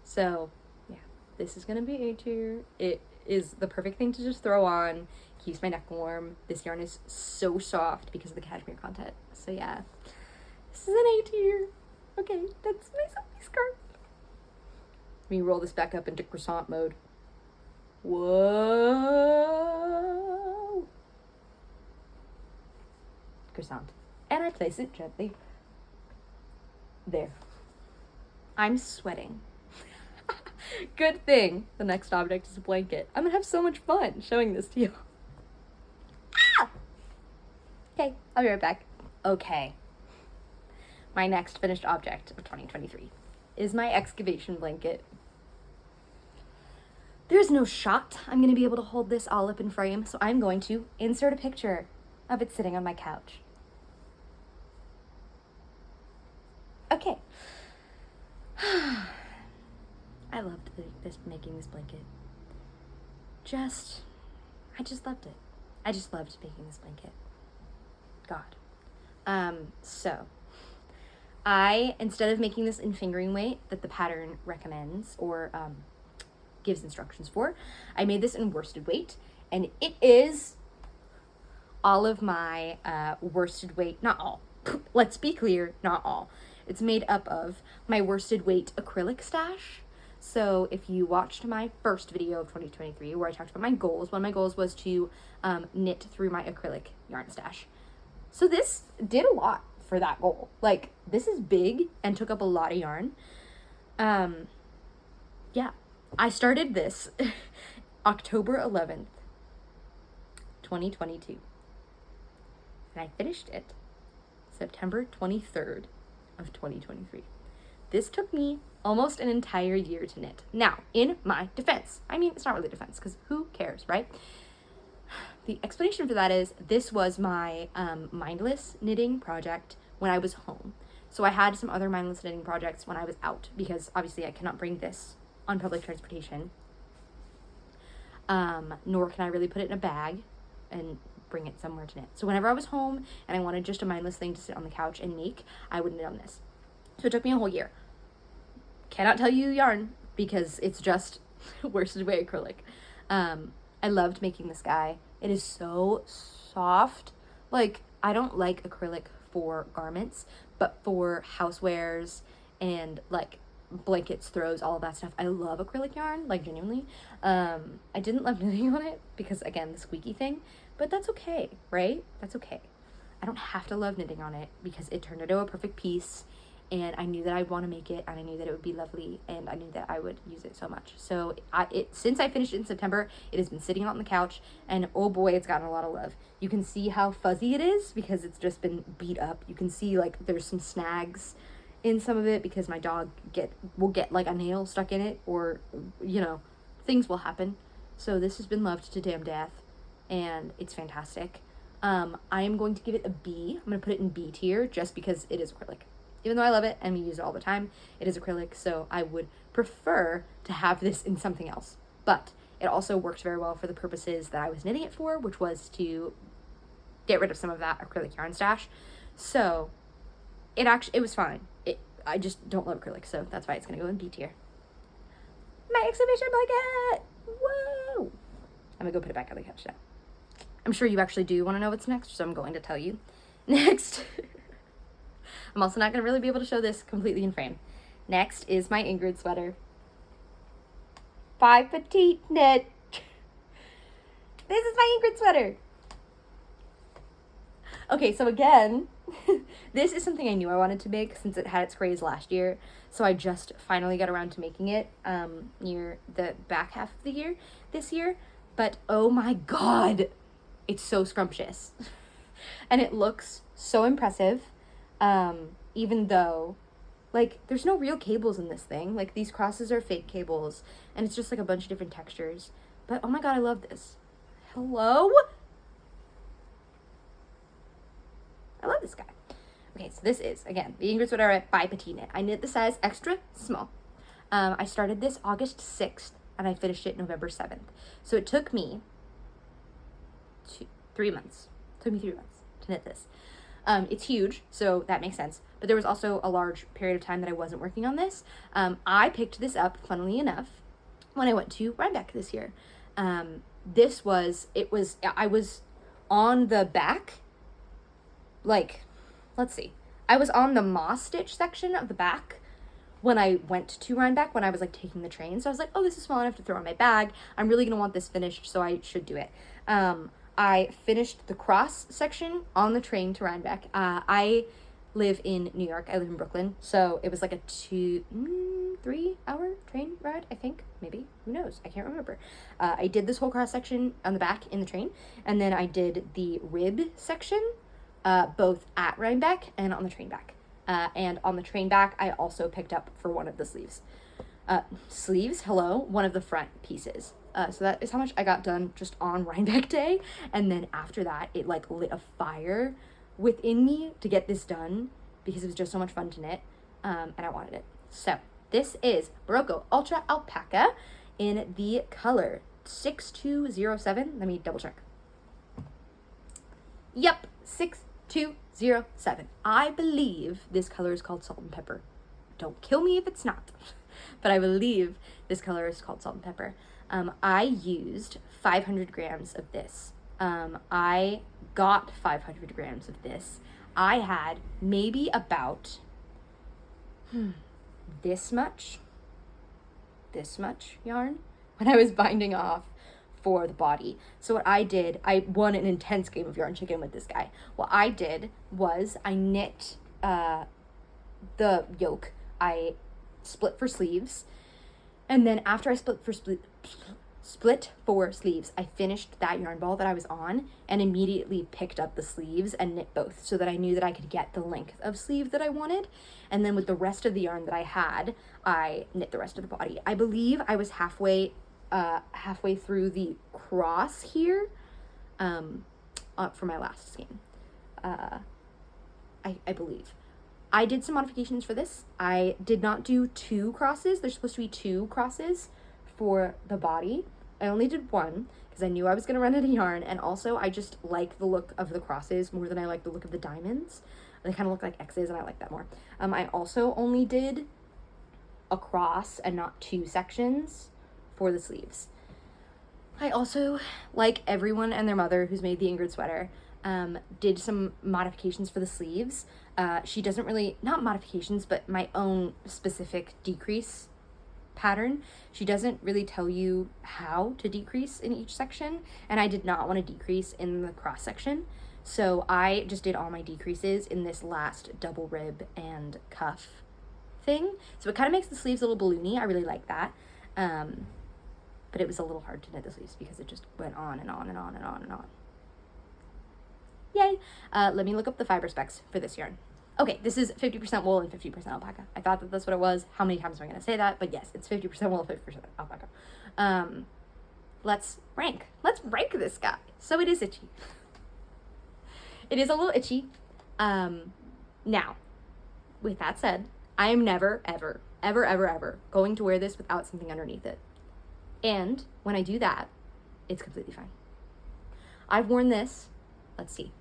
So, yeah, this is gonna be A tier. It is the perfect thing to just throw on. Keeps my neck warm. This yarn is so soft because of the cashmere content. So yeah, this is an A tier. Okay, that's my Sophie scarf. Let me roll this back up into croissant mode. Whoa. Croissant. And I place it gently there. I'm sweating. Good thing the next object is a blanket. I'm gonna have so much fun showing this to you. Okay, I'll be right back. Okay. My next finished object of 2023 is my excavation blanket. There's no shot I'm going to be able to hold this all up in frame, so I'm going to insert a picture of it sitting on my couch. Okay. I loved making this blanket. I just loved it. I just loved making this blanket. God. So I, instead of making this in fingering weight that the pattern recommends or gives instructions for, I made this in worsted weight, and it is all of my worsted weight, not all, let's be clear, not all. It's made up of my worsted weight acrylic stash. So if you watched my first video of 2023 where I talked about my goals, one of my goals was to knit through my acrylic yarn stash. So this did a lot for that goal. Like, this is big and took up a lot of yarn. Yeah, I started this October 11th, 2022. And I finished it September 23rd of 2023. This took me almost an entire year to knit. Now, in my defense, I mean, it's not really defense because who cares, right? The explanation for that is this was my mindless knitting project when I was home. So I had some other mindless knitting projects when I was out because obviously I cannot bring this on public transportation. Nor can I really put it in a bag and bring it somewhere to knit. So whenever I was home and I wanted just a mindless thing to sit on the couch and make, I would knit on this. So it took me a whole year. Cannot tell you yarn because it's just worsted weight acrylic. I loved making this guy. It is so soft. Like, I don't like acrylic for garments, but for housewares and like blankets, throws, all of that stuff, I love acrylic yarn, like genuinely. I didn't love knitting on it because, again, the squeaky thing, but that's okay, right? That's okay. I don't have to love knitting on it because it turned into a perfect piece, and I knew that I'd want to make it, and I knew that it would be lovely, and I knew that I would use it so much. So since I finished it in September, it has been sitting out on the couch, and oh boy, it's gotten a lot of love. You can see how fuzzy it is because it's just been beat up. You can see like there's some snags in some of it because my dog will get like a nail stuck in it, or things will happen. So this has been loved to damn death, and it's fantastic. I am going to give it a B. I'm going to put it in B tier just because it is acrylic. Even though I love it and we use it all the time, it is acrylic, so I would prefer to have this in something else. But it also works very well for the purposes that I was knitting it for, which was to get rid of some of that acrylic yarn stash. So it was fine. I just don't love acrylic, so that's why it's gonna go in B tier. My excavation blanket! Whoa! I'm gonna go put it back on the couch now. I'm sure you actually do want to know what's next, so I'm going to tell you. Next, I'm also not gonna really be able to show this completely in frame. Next is my Ingrid sweater. By Petite Knit. This is my Ingrid sweater. Okay, so again, this is something I knew I wanted to make since it had its craze last year. So I just finally got around to making it near the back half of the year this year. But oh my god, it's so scrumptious. And it looks so impressive, even though, like, there's no real cables in this thing. Like, these crosses are fake cables, and it's just like a bunch of different textures. But oh my god, I love this. Hello? I love this guy. Okay, so this is, again, the Ingrid sweater by Petite Knit. I knit the size extra small. I started this August 6th, and I finished it November 7th. So it took me 3 months. It took me 3 months to knit this. It's huge, so that makes sense. But there was also a large period of time that I wasn't working on this. I picked this up, funnily enough, when I went to Rhinebeck this year. I was on the back, like, let's see. I was on the moss stitch section of the back when I went to Rhinebeck, when I was like taking the train. So I was like, oh, this is small enough to throw in my bag. I'm really gonna want this finished, so I should do it. I finished the cross section on the train to Rhinebeck. I live in New York. I live in Brooklyn. So it was like a 3 hour train ride, I think. Maybe. Who knows? I can't remember. I did this whole cross section on the back in the train. And then I did the rib section, both at Rhinebeck and on the train back. And on the train back, I also picked up for one of the sleeves. One of the front pieces. So that is how much I got done just on Rhinebeck Day. And then after that, it like lit a fire within me to get this done because it was just so much fun to knit. And I wanted it. So this is Barocco Ultra Alpaca in the color 6207. Let me double check. Yep, 6207. I believe this color is called Salt and Pepper. Don't kill me if it's not. But I believe this color is called Salt and Pepper. I used 500 grams of this. I got 500 grams of this. I had maybe about this much yarn when I was binding off for the body. So what I did, I won an intense game of yarn chicken with this guy. What I did was I knit the yoke. I split for sleeves, and then after I split for sleeves, I finished that yarn ball that I was on and immediately picked up the sleeves and knit both so that I knew that I could get the length of sleeve that I wanted. And then with the rest of the yarn that I had, I knit the rest of the body. I believe I was halfway through the cross here for my last skein. I believe. I did some modifications for this. I did not do 2 crosses. There's supposed to be 2 crosses for the body. I only did 1 because I knew I was going to run out of yarn, and also I just like the look of the crosses more than I like the look of the diamonds. They kind of look like X's, and I like that more. I also only did a cross and not 2 sections for the sleeves. I also, like everyone and their mother who's made the Ingrid sweater, did some modifications for the sleeves. She doesn't really, not modifications, but my own specific decrease pattern. She doesn't really tell you how to decrease in each section, and I did not want to decrease in the cross section. So I just did all my decreases in this last double rib and cuff thing. So it kind of makes the sleeves a little balloony. I really like that. But it was a little hard to knit the sleeves because it just went on and on and on and on and on. Yay! Let me look up the fiber specs for this yarn. Okay, this is 50% wool and 50% alpaca. I thought that that's what it was. How many times am I going to say that? But yes, it's 50% wool, 50% alpaca. Let's rank. Let's rank this guy. So it is itchy. It is a little itchy. Now, with that said, I am never, ever, ever, ever, ever going to wear this without something underneath it. And when I do that, it's completely fine. I've worn this, let's see,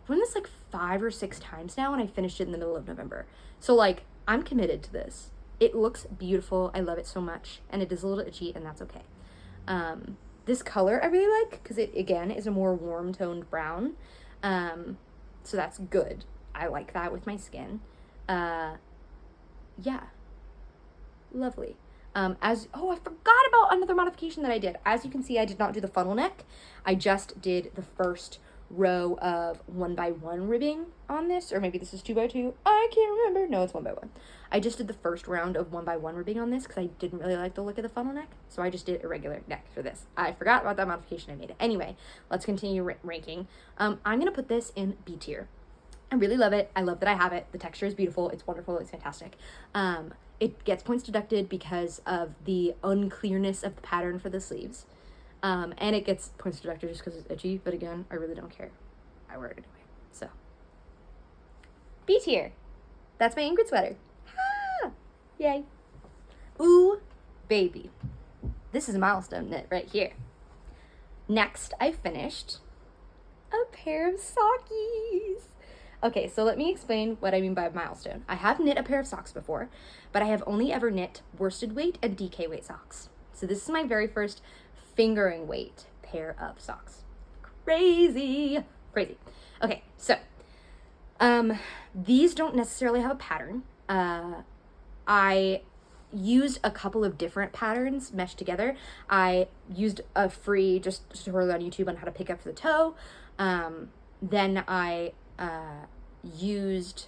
worn this like 5 or 6 times now, and I finished it in the middle of November. So like, I'm committed to this. It looks beautiful. I love it so much, and it is a little itchy, and that's okay. This color I really like because it, again, is a more warm toned brown. So that's good. I like that with my skin. Yeah. Lovely. I forgot about another modification that I did. As you can see, I did not do the funnel neck. I just did the first row of 1x1 ribbing on this, or maybe this is 2x2. I can't remember. No, it's 1x1. I just did the first round of 1x1 ribbing on this because I didn't really like the look of the funnel neck, so I just did a regular neck for this. I forgot about that modification. I made it. Anyway, let's continue ranking. I'm gonna put this in B tier. I really love it. I love that I have it. The texture is beautiful. It's wonderful. It's fantastic. It gets points deducted because of the unclearness of the pattern for the sleeves. And it gets points deducted just because it's itchy, but again, I really don't care. I wear it anyway. So, B tier. That's my Ingrid sweater. Ha! Yay. Ooh, baby. This is a milestone knit right here. Next, I finished a pair of sockies. Okay, so let me explain what I mean by milestone. I have knit a pair of socks before, but I have only ever knit worsted weight and DK weight socks. So this is my very first fingering weight pair of socks. Crazy. Okay, so these don't necessarily have a pattern. I used a couple of different patterns meshed together. I used a free just tutorial on YouTube on how to pick up the toe. Then I used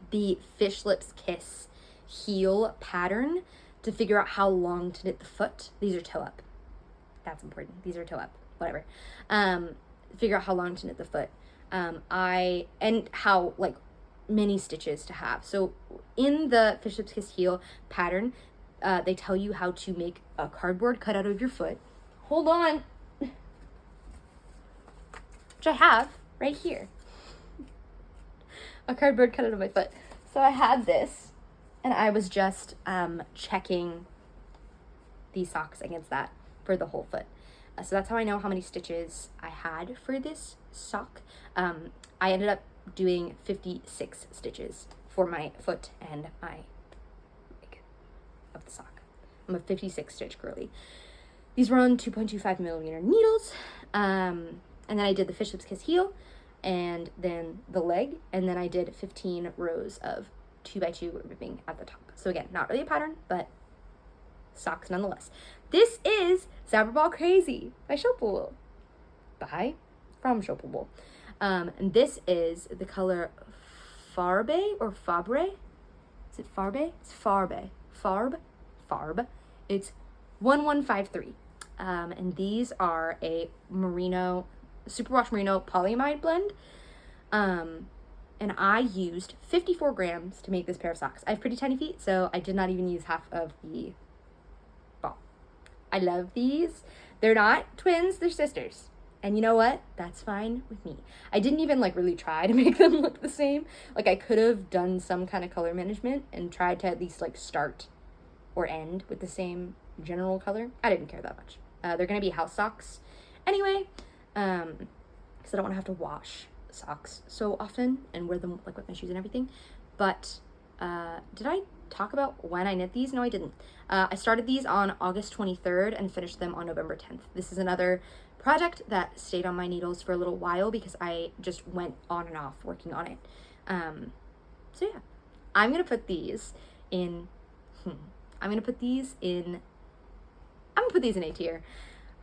the Fish Lips Kiss heel pattern to figure out how long to knit the foot. These are toe up. That's important. These are toe up. Whatever. Figure out how long to knit the foot. And how like many stitches to have. So in the Fish Lips Kiss heel pattern, they tell you how to make a cardboard cutout of your foot. Hold on. Which I have right here. A cardboard cutout of my foot. So I had this, and I was just checking these socks against that for the whole foot. So that's how I know how many stitches I had for this sock. I ended up doing 56 stitches for my foot and my leg of the sock. I'm a 56 stitch girly. These were on 2.25 millimeter needles. And then I did the Fish Lips Kiss heel, and then the leg, and then I did 15 rows of 2x2 ribbing at the top. So again, not really a pattern, but socks nonetheless. This is Zabberball Crazy by Shopable. From Shopable. And this is the color Farbe or Fabre. Is it Farbe? It's Farbe. Farb. It's 1153. And these are a merino, superwash merino polyamide blend. And I used 54 grams to make this pair of socks. I have pretty tiny feet, so I did not even use half of the ball. I love these. They're not twins, they're sisters. And you know what? That's fine with me. I didn't even like really try to make them look the same. Like I could have done some kind of color management and tried to at least like start or end with the same general color. I didn't care that much. They're gonna be house socks anyway, because I don't want to have to wash socks so often and wear them like with my shoes and everything. But did I talk about when I knit these? No, I didn't. I started these on August 23rd and finished them on November 10th. This is another project that stayed on my needles for a little while because I just went on and off working on it. So yeah, I'm gonna put these in A tier.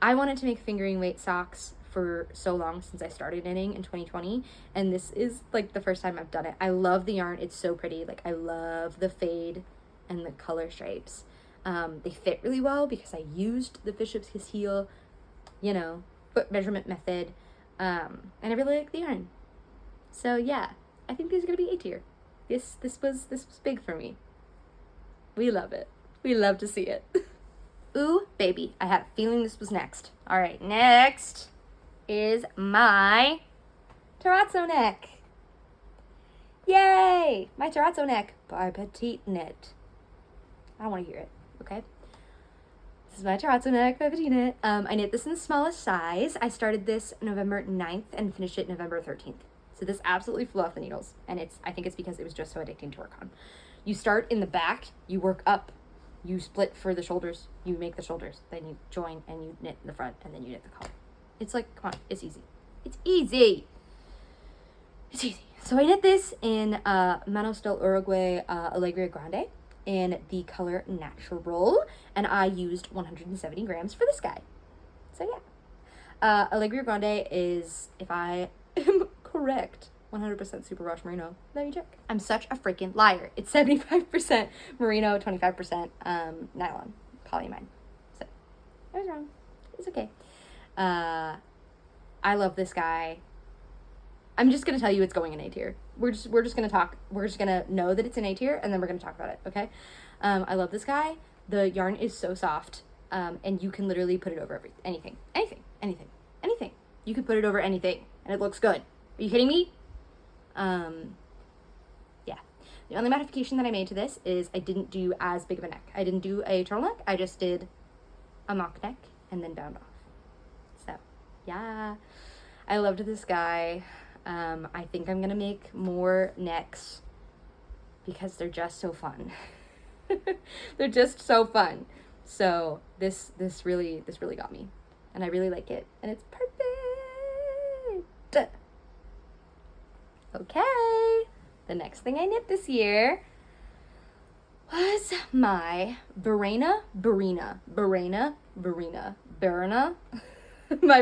I wanted to make fingering weight socks for so long since I started knitting in 2020, and this is like the first time I've done it. I love the yarn. It's so pretty. Like I love the fade and the color stripes. They fit really well because I used the Fish Lips Kiss heel, foot measurement method, and I really like the yarn. So yeah, I think these are gonna be A tier. This was big for me. We love it. We love to see it. Ooh, baby, I had a feeling this was next. All right, next is my terrazzo neck. Yay! My terrazzo neck by Petite Knit. I don't want to hear it, okay? This is my terrazzo neck by Petite Knit. I knit this in the smallest size. I started this November 9th and finished it November 13th. So this absolutely flew off the needles, and I think it's because it was just so addicting to work on. You start in the back, you work up, you split for the shoulders, you make the shoulders, then you join and you knit in the front, and then you knit the collar. It's like, come on, it's easy. It's easy. It's easy. So I knit this in Manos del Uruguay Alegria Grande in the color Natural, and I used 170 grams for this guy. So yeah. Alegria Grande is, if I am correct, 100% superwash merino. Let me check. I'm such a freaking liar. It's 75% merino, 25% nylon, polyamide. So I was wrong. It's okay. I love this guy. I'm just gonna tell you it's going in A tier. We're just gonna talk. We're just gonna know that it's in A tier, and then we're gonna talk about it. Okay. I love this guy. The yarn is so soft, and you can literally put it over anything. You can put it over anything, and it looks good. Are you kidding me? Yeah. The only modification that I made to this is I didn't do as big of a neck. I didn't do a turtleneck. I just did a mock neck and then bound off. So, yeah. I loved this guy. I think I'm gonna make more necks because they're just so fun. They're just so fun. So this really got me, and I really like it, and it's perfect. Okay, the next thing I knit this year was my verena. My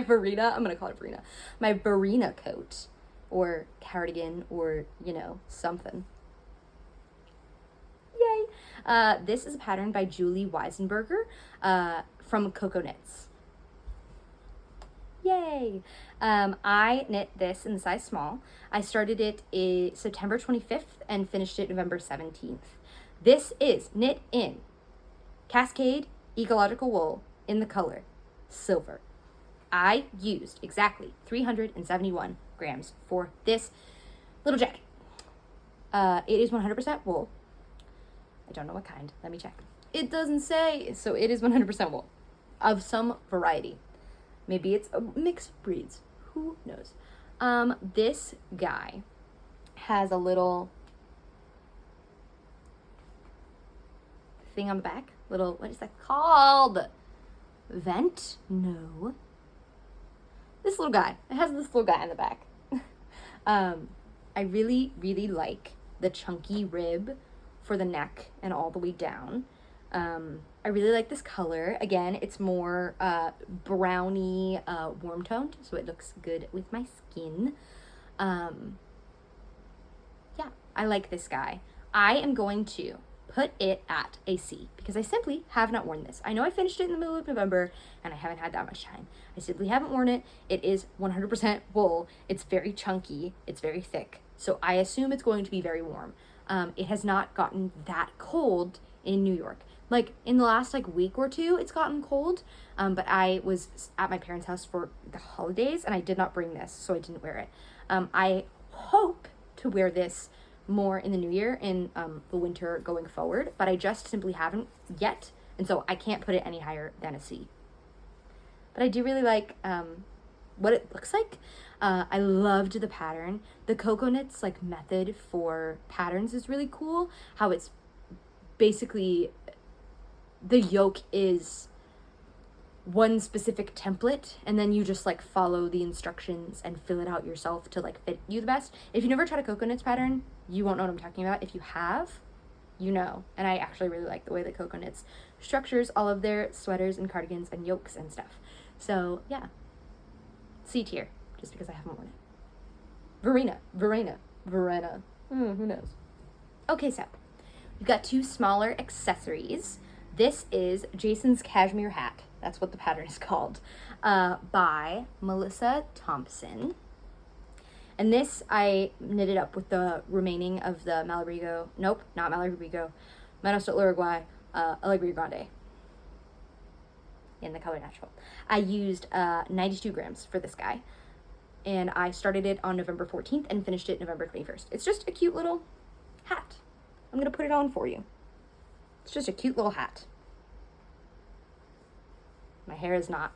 verena, I'm gonna call it verena. My verena coat, or cardigan, or, you know, something. Yay! This is a pattern by Julie Weisenberger from Coco Knits. Yay! I knit this in the size small. I started it September 25th and finished it November 17th. This is knit in Cascade Ecological Wool in the color Silver. I used exactly 371 grams for this little jacket. It is 100% wool. I don't know what kind. Let me check. It doesn't say, so it is 100% wool of some variety. Maybe it's a mix of breeds. Who knows? This guy has a little thing on the back. Little, what is that called? Vent? No. This little guy. It has this little guy on the back. I really, really like the chunky rib for the neck and all the way down. I really like this color. Again, it's more browny, warm toned, so it looks good with my skin. Yeah, I like this guy. I am going to put it at a C because I simply have not worn this. I know I finished it in the middle of November and I haven't had that much time. I simply haven't worn it. It is 100% wool. It's very chunky. It's very thick. So I assume it's going to be very warm. It has not gotten that cold in New York. Like in the last week or two, it's gotten cold. But I was at my parents' house for the holidays and I did not bring this, so I didn't wear it. I hope to wear this more in the new year, in the winter going forward, but I just simply haven't yet, and so I can't put it any higher than a C. But I do really like what it looks like. I loved the pattern. The Coco Knits method for patterns is really cool. How it's basically the yoke is one specific template, and then you just follow the instructions and fill it out yourself to fit you the best. If you never tried a Coco Knits pattern, you won't know what I'm talking about. If you have, you know. And I actually really like the way that Coco Knits structures all of their sweaters and cardigans and yokes and stuff. So yeah, C tier, just because I haven't worn it. Verena. Who knows? Okay, so we've got two smaller accessories. This is Jason's cashmere hat. That's what the pattern is called, by Melissa Thompson. And this I knitted up with the remaining of the Manos del Uruguay, Alegria Grande in the color Natural. I used 92 grams for this guy, and I started it on November 14th and finished it November 21st. It's just a cute little hat. I'm going to put it on for you. It's just a cute little hat. My hair is not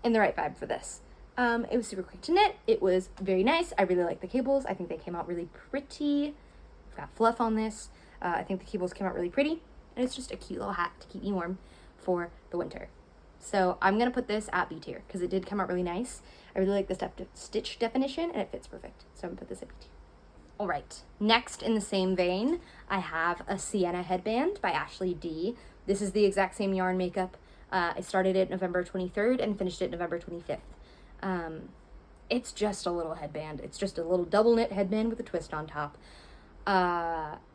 in the right vibe for this. It was super quick to knit. It was very nice. I really like the cables. I think they came out really pretty. I've got fluff on this. I think the cables came out really pretty. And it's just a cute little hat to keep me warm for the winter. So I'm going to put this at B tier because it did come out really nice. I really like the stitch definition and it fits perfect. So I'm going to put this at B tier. All right, next in the same vein, I have a Sienna headband by Ashley D. This is the exact same yarn makeup. I started it November 23rd and finished it November 25th. It's just a little headband. It's just a little double knit headband with a twist on top.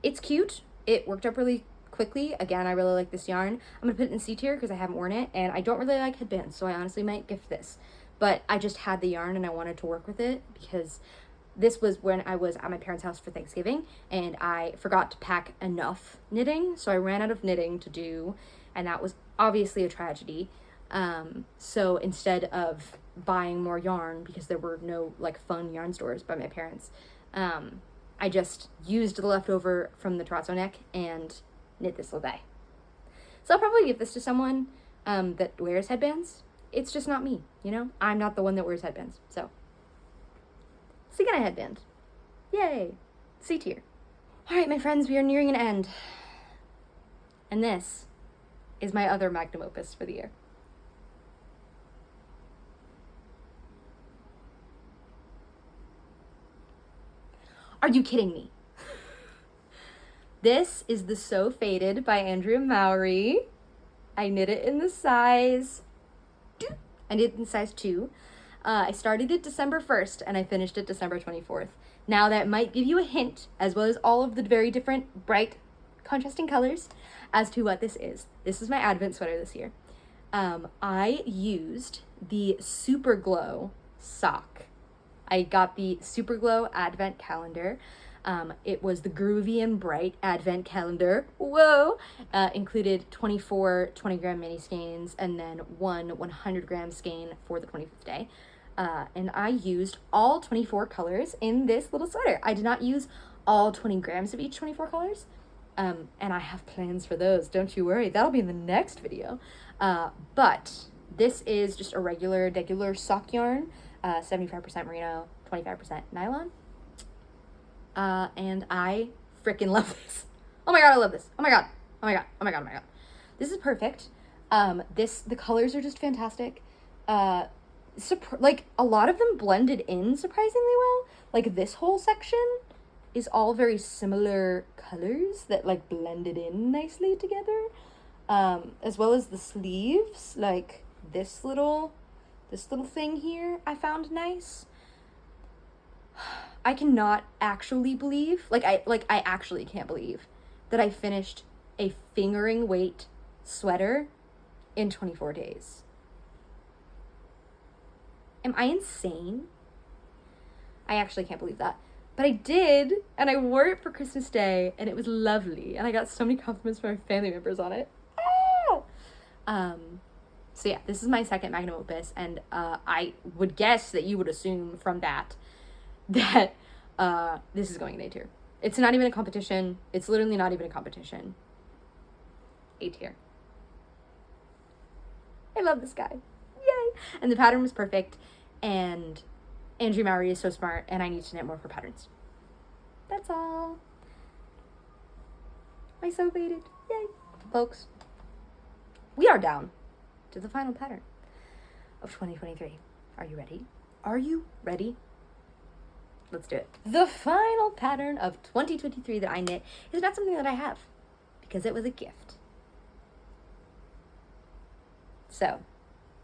It's cute. It worked up really quickly. Again, I really like this yarn. I'm gonna put it in C tier because I haven't worn it and I don't really like headbands, so I honestly might gift this. But I just had the yarn and I wanted to work with it because this was when I was at my parents' house for Thanksgiving and I forgot to pack enough knitting, so I ran out of knitting to do, and that was obviously a tragedy. So instead of buying more yarn, because there were no like fun yarn stores by my parents, I just used the leftover from the terrazzo neck and knit this little guy. So I'll probably give this to someone that wears headbands. It's just not me, you know? I'm not the one that wears headbands, so. Sienna headband. Yay! C tier. All right, my friends, we are nearing an end. And this is my other magnum opus for the year. Are you kidding me? This is the So Faded by Auri. I knit it in the size 2. I started it December 1st and I finished it December 24th. Now that might give you a hint, as well as all of the very different bright contrasting colors, as to what this is. This is my Advent sweater this year. I used the Super Glow sock. I got the Super Glow Advent calendar. It was the groovy and bright Advent calendar. Whoa! Included 24 20-gram mini skeins and then one 100-gram skein for the 25th day. And I used all 24 colors in this little sweater. I did not use all 20 grams of each 24 colors. And I have plans for those. Don't you worry. That'll be in the next video. But this is just a regular sock yarn. 75% merino, 25% nylon. And I freaking love this. Oh my god, I love this. Oh my god. Oh my god. Oh my god. Oh my god. This is perfect. The colors are just fantastic. Like a lot of them blended in surprisingly well. Like this whole section is all very similar colors that like blended in nicely together. As well as the sleeves, like this little thing here I found nice. I cannot actually believe, I actually can't believe that I finished a fingering weight sweater in 24 days. Am I insane? I actually can't believe that. But I did, and I wore it for Christmas Day, and it was lovely, and I got so many compliments from my family members on it. Ah! So yeah, this is my second magnum opus, and I would guess that you would assume from that this is going in A tier. It's not even a competition. It's literally not even a competition. A tier. I love this guy. Yay! And the pattern was perfect, and Auri is so smart, and I need to knit more for patterns. That's all. I so faded. Yay! Folks, we are down to the final pattern of 2023. Are you ready? Are you ready? Let's do it. The final pattern of 2023 that I knit is not something that I have because it was a gift. So,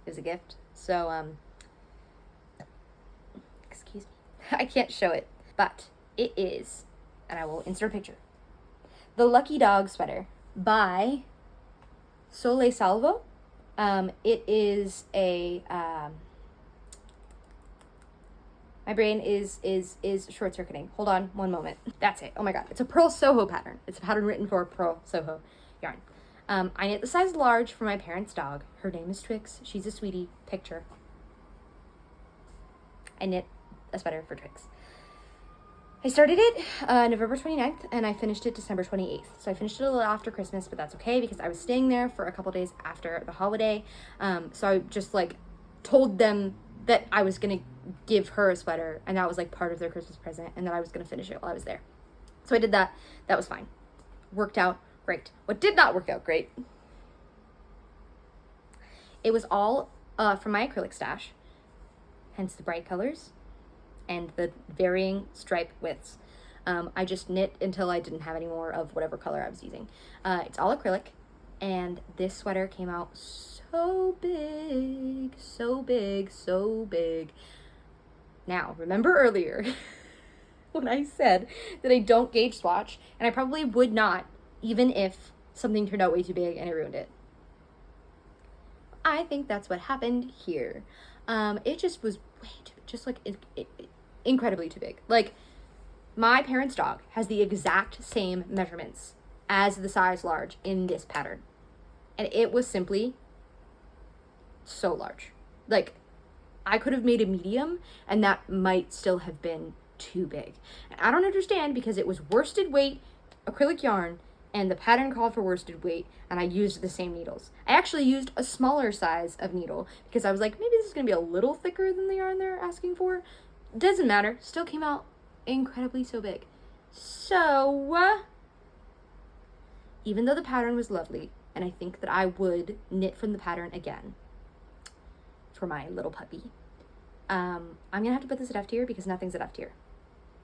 it was a gift. So, excuse me. I can't show it, but it is, and I will insert a picture. The Lucky Dog sweater by Sole Salvo. It is a, my brain is short circuiting. Hold on one moment. That's it. Oh my god. It's a Pearl Soho pattern. It's a pattern written for Pearl Soho yarn. I knit the size large for my parents' dog. Her name is Twix. She's a sweetie. Picture. I knit a sweater for Twix. I started it November 29th and I finished it December 28th. So I finished it a little after Christmas, but that's okay because I was staying there for a couple days after the holiday. So I just like told them that I was going to give her a sweater, and that was like part of their Christmas present, and that I was going to finish it while I was there. So I did that. That was fine. Worked out great. What did not work out great, it was all from my acrylic stash, hence the bright colors and the varying stripe widths. I just knit until I didn't have any more of whatever color I was using. It's all acrylic, and this sweater came out so big, so big, so big. Now, remember earlier when I said that I don't gauge swatch, and I probably would not, even if something turned out way too big and I ruined it. I think that's what happened here. It just was way too, just like incredibly too big. Like, my parents' dog has the exact same measurements as the size large in this pattern. And it was simply so large. Like, I could have made a medium, and that might still have been too big. And I don't understand, because it was worsted weight acrylic yarn, and the pattern called for worsted weight, and I used the same needles. I actually used a smaller size of needle, because I was like, maybe this is going to be a little thicker than the yarn they're asking for. Doesn't matter. Still came out incredibly so big. So, even though the pattern was lovely, and I think that I would knit from the pattern again for my little puppy, I'm gonna have to put this at F tier, because nothing's at F tier.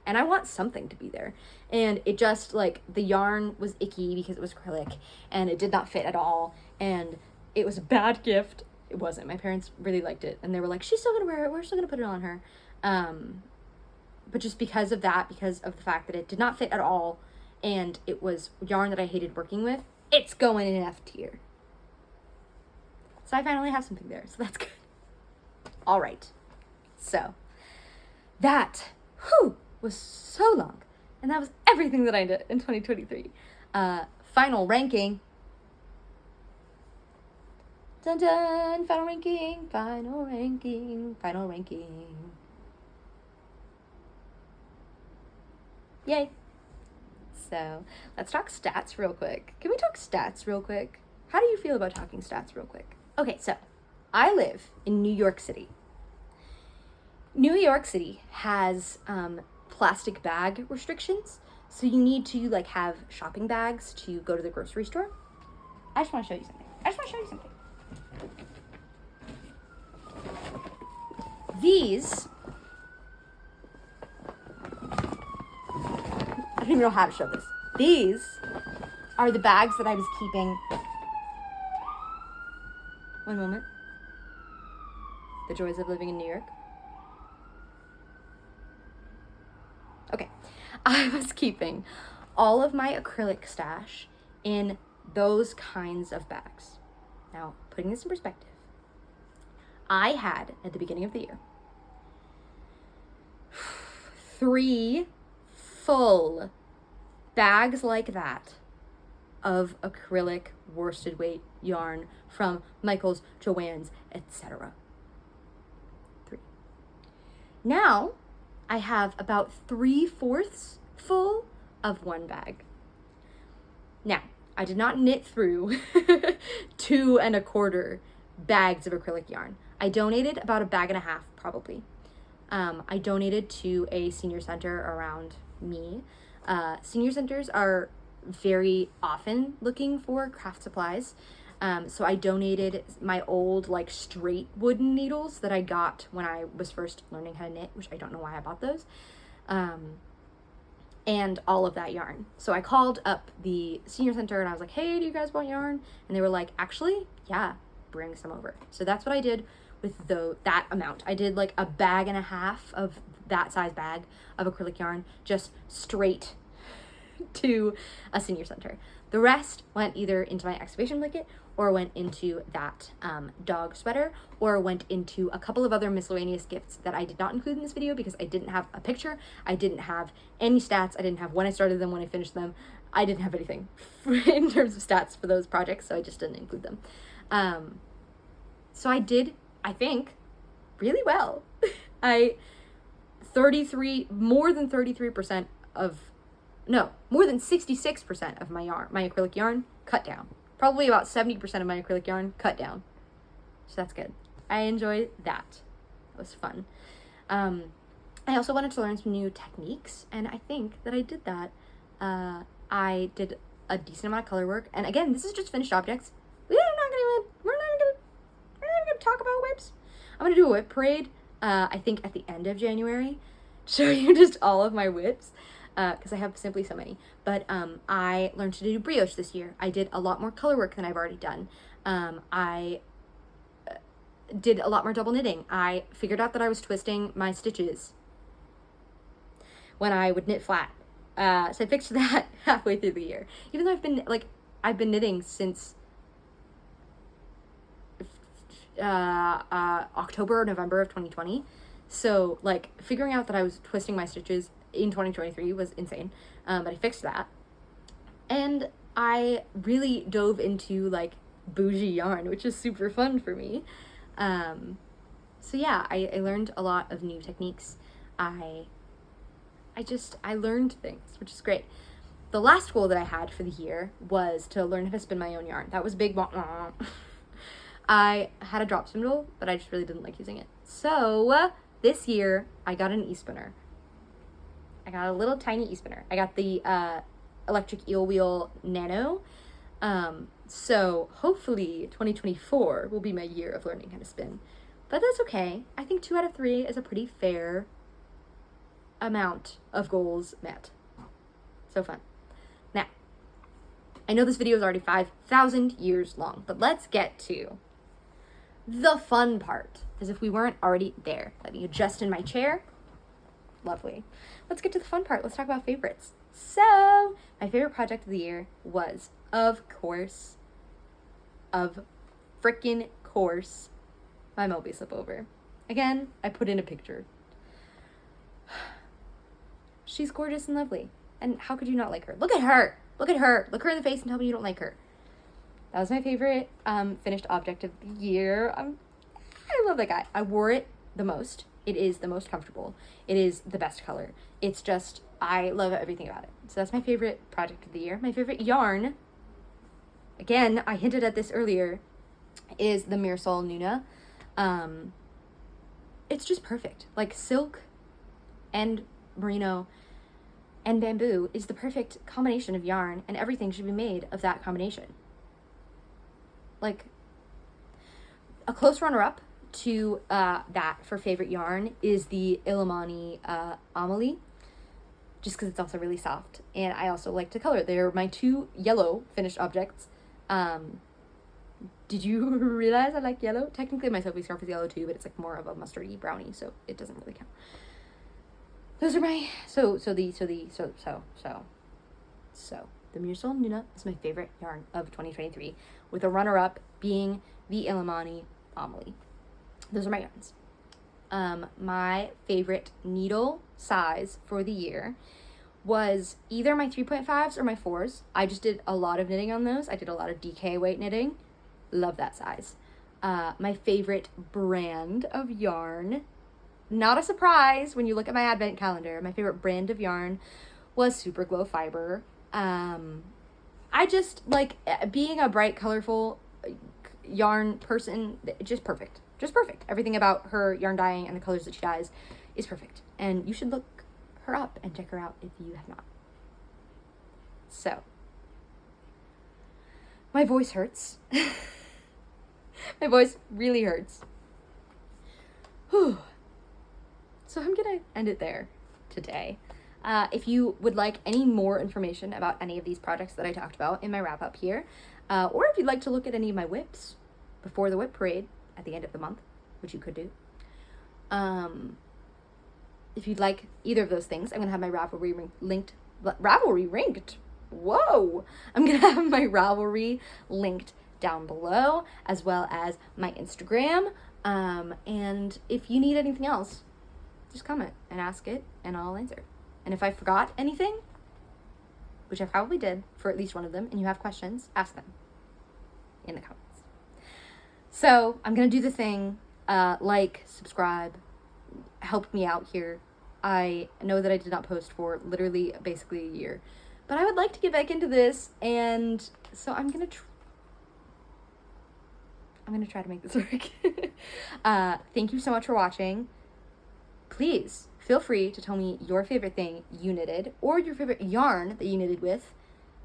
And I want something to be there. And it just, like, the yarn was icky because it was acrylic, and it did not fit at all, and it was a bad gift. It wasn't. My parents really liked it, and they were like, she's still gonna wear it, we're still gonna put it on her. But just because of that, because of the fact that it did not fit at all, and it was yarn that I hated working with, it's going in F tier. So I finally have something there, so that's good. All right. So that, was so long. And that was everything that I did in 2023. Final ranking. Dun dun, final ranking, final ranking, final ranking. Yay. So let's talk stats real quick. Can we talk stats real quick? How do you feel about talking stats real quick? Okay, so I live in New York City. New York City has plastic bag restrictions, so you need to like have shopping bags to go to the grocery store. I just want to show you something. These, I don't even know how to show this. These are the bags that I was keeping. One moment. The joys of living in New York. Okay, I was keeping all of my acrylic stash in those kinds of bags. Now, putting this in perspective, I had, at the beginning of the year, 3 full bags like that of acrylic worsted weight yarn from Michael's, Joann's, etc. 3. Now, I have about 3/4 full of one bag. Now, I did not knit through 2 1/4 bags of acrylic yarn. I donated about 1.5 bags, probably. I donated to a senior center around me. Senior centers are very often looking for craft supplies. So I donated my old like straight wooden needles that I got when I was first learning how to knit, which I don't know why I bought those. And all of that yarn. So I called up the senior center and I was like, hey, do you guys want yarn? And they were like, actually, yeah, bring some over. So that's what I did with that amount. I did like 1.5 bags of that size bag of acrylic yarn, just straight to a senior center. The rest went either into my excavation blanket, or went into that dog sweater, or went into a couple of other miscellaneous gifts that I did not include in this video because I didn't have a picture, I didn't have any stats, I didn't have when I started them, when I finished them, I didn't have anything in terms of stats for those projects, so I just didn't include them. So I did, I think, really well. More than 66% of my acrylic yarn cut down. Probably about 70% of my acrylic yarn cut down. So that's good. I enjoyed that. That was fun. I also wanted to learn some new techniques, and I think that I did that. I did a decent amount of color work, and again, this is just finished objects. We're not gonna talk about whips. I'm gonna do a whip parade, I think at the end of January, show you just all of my whips, because I have simply so many. But I learned to do brioche this year. I did a lot more color work than I've already done. I did a lot more double knitting. I figured out that I was twisting my stitches when I would knit flat. So I fixed that halfway through the year. Even though I've been knitting since October or November of 2020. So like figuring out that I was twisting my stitches in 2023 was insane. But I fixed that. And I really dove into like bougie yarn, which is super fun for me. So yeah, I learned a lot of new techniques. I learned things, which is great. The last goal that I had for the year was to learn how to spin my own yarn. That was big. I had a drop spindle, but I just really didn't like using it. So this year I got an e-spinner. I got a little tiny e-spinner. I got the electric eel wheel nano. So hopefully 2024 will be my year of learning how to spin. But that's okay. I think 2 out of 3 is a pretty fair amount of goals met. So fun. Now, I know this video is already 5,000 years long, but let's get to the fun part, as if we weren't already there. Let me adjust in my chair. Lovely. Let's get to the fun part. Let's talk about favorites. So, my favorite project of the year was, of course, my moby slipover. Again, I put in a picture. She's gorgeous and lovely. And how could you not like her? Look at her! Look at her! Look her in the face and tell me you don't like her. That was my favorite finished object of the year. I love that guy. I wore it the most. It is the most comfortable. It is the best color. It's just, I love everything about it. So that's my favorite project of the year. My favorite yarn, again, I hinted at this earlier, is the Mirsol Nuna. It's just perfect. Like silk and merino and bamboo is the perfect combination of yarn, and everything should be made of that combination. Like, a close runner-up to that for favorite yarn is the Illimani Amelie, just because it's also really soft, and I also like to color. They're my 2 yellow finished objects. Did you realize I like yellow? Technically my Sophie scarf is yellow too, but it's like more of a mustardy brownie, so it doesn't really count. Those are my the Mirsol Nuna is my favorite yarn of 2023, with a runner-up being the Illimani Amelie. Those are my yarns. My favorite needle size for the year was either my 3.5s or my 4s. I just did a lot of knitting on those. I did a lot of DK weight knitting. Love that size. My favorite brand of yarn, not a surprise when you look at my advent calendar, my favorite brand of yarn was Super Glow Fiber. I just like being a bright, colorful yarn person. Just perfect. Everything about her yarn dyeing and the colors that she dyes is perfect. And you should look her up and check her out if you have not. So, my voice hurts. My voice really hurts. Whew. So I'm gonna end it there today. If you would like any more information about any of these projects that I talked about in my wrap up here, or if you'd like to look at any of my whips before the whip parade at the end of the month, which you could do, if you'd like either of those things, I'm gonna have my Ravelry linked. Whoa! I'm gonna have my Ravelry linked down below, as well as my Instagram. And if you need anything else, just comment and ask it, and I'll answer. And if I forgot anything, which I probably did for at least one of them, and you have questions, ask them in the comments. So I'm gonna do the thing, like, subscribe, help me out here. I know that I did not post for literally basically a year, but I would like to get back into this, and so I'm gonna I'm gonna try to make this work. Thank you so much for watching. Please feel free to tell me your favorite thing you knitted or your favorite yarn that you knitted with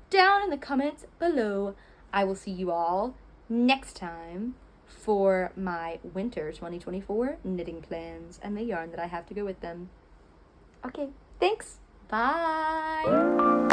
down in the comments below. I will see you all next time for my winter 2024 knitting plans and the yarn that I have to go with them. Okay, thanks. Bye.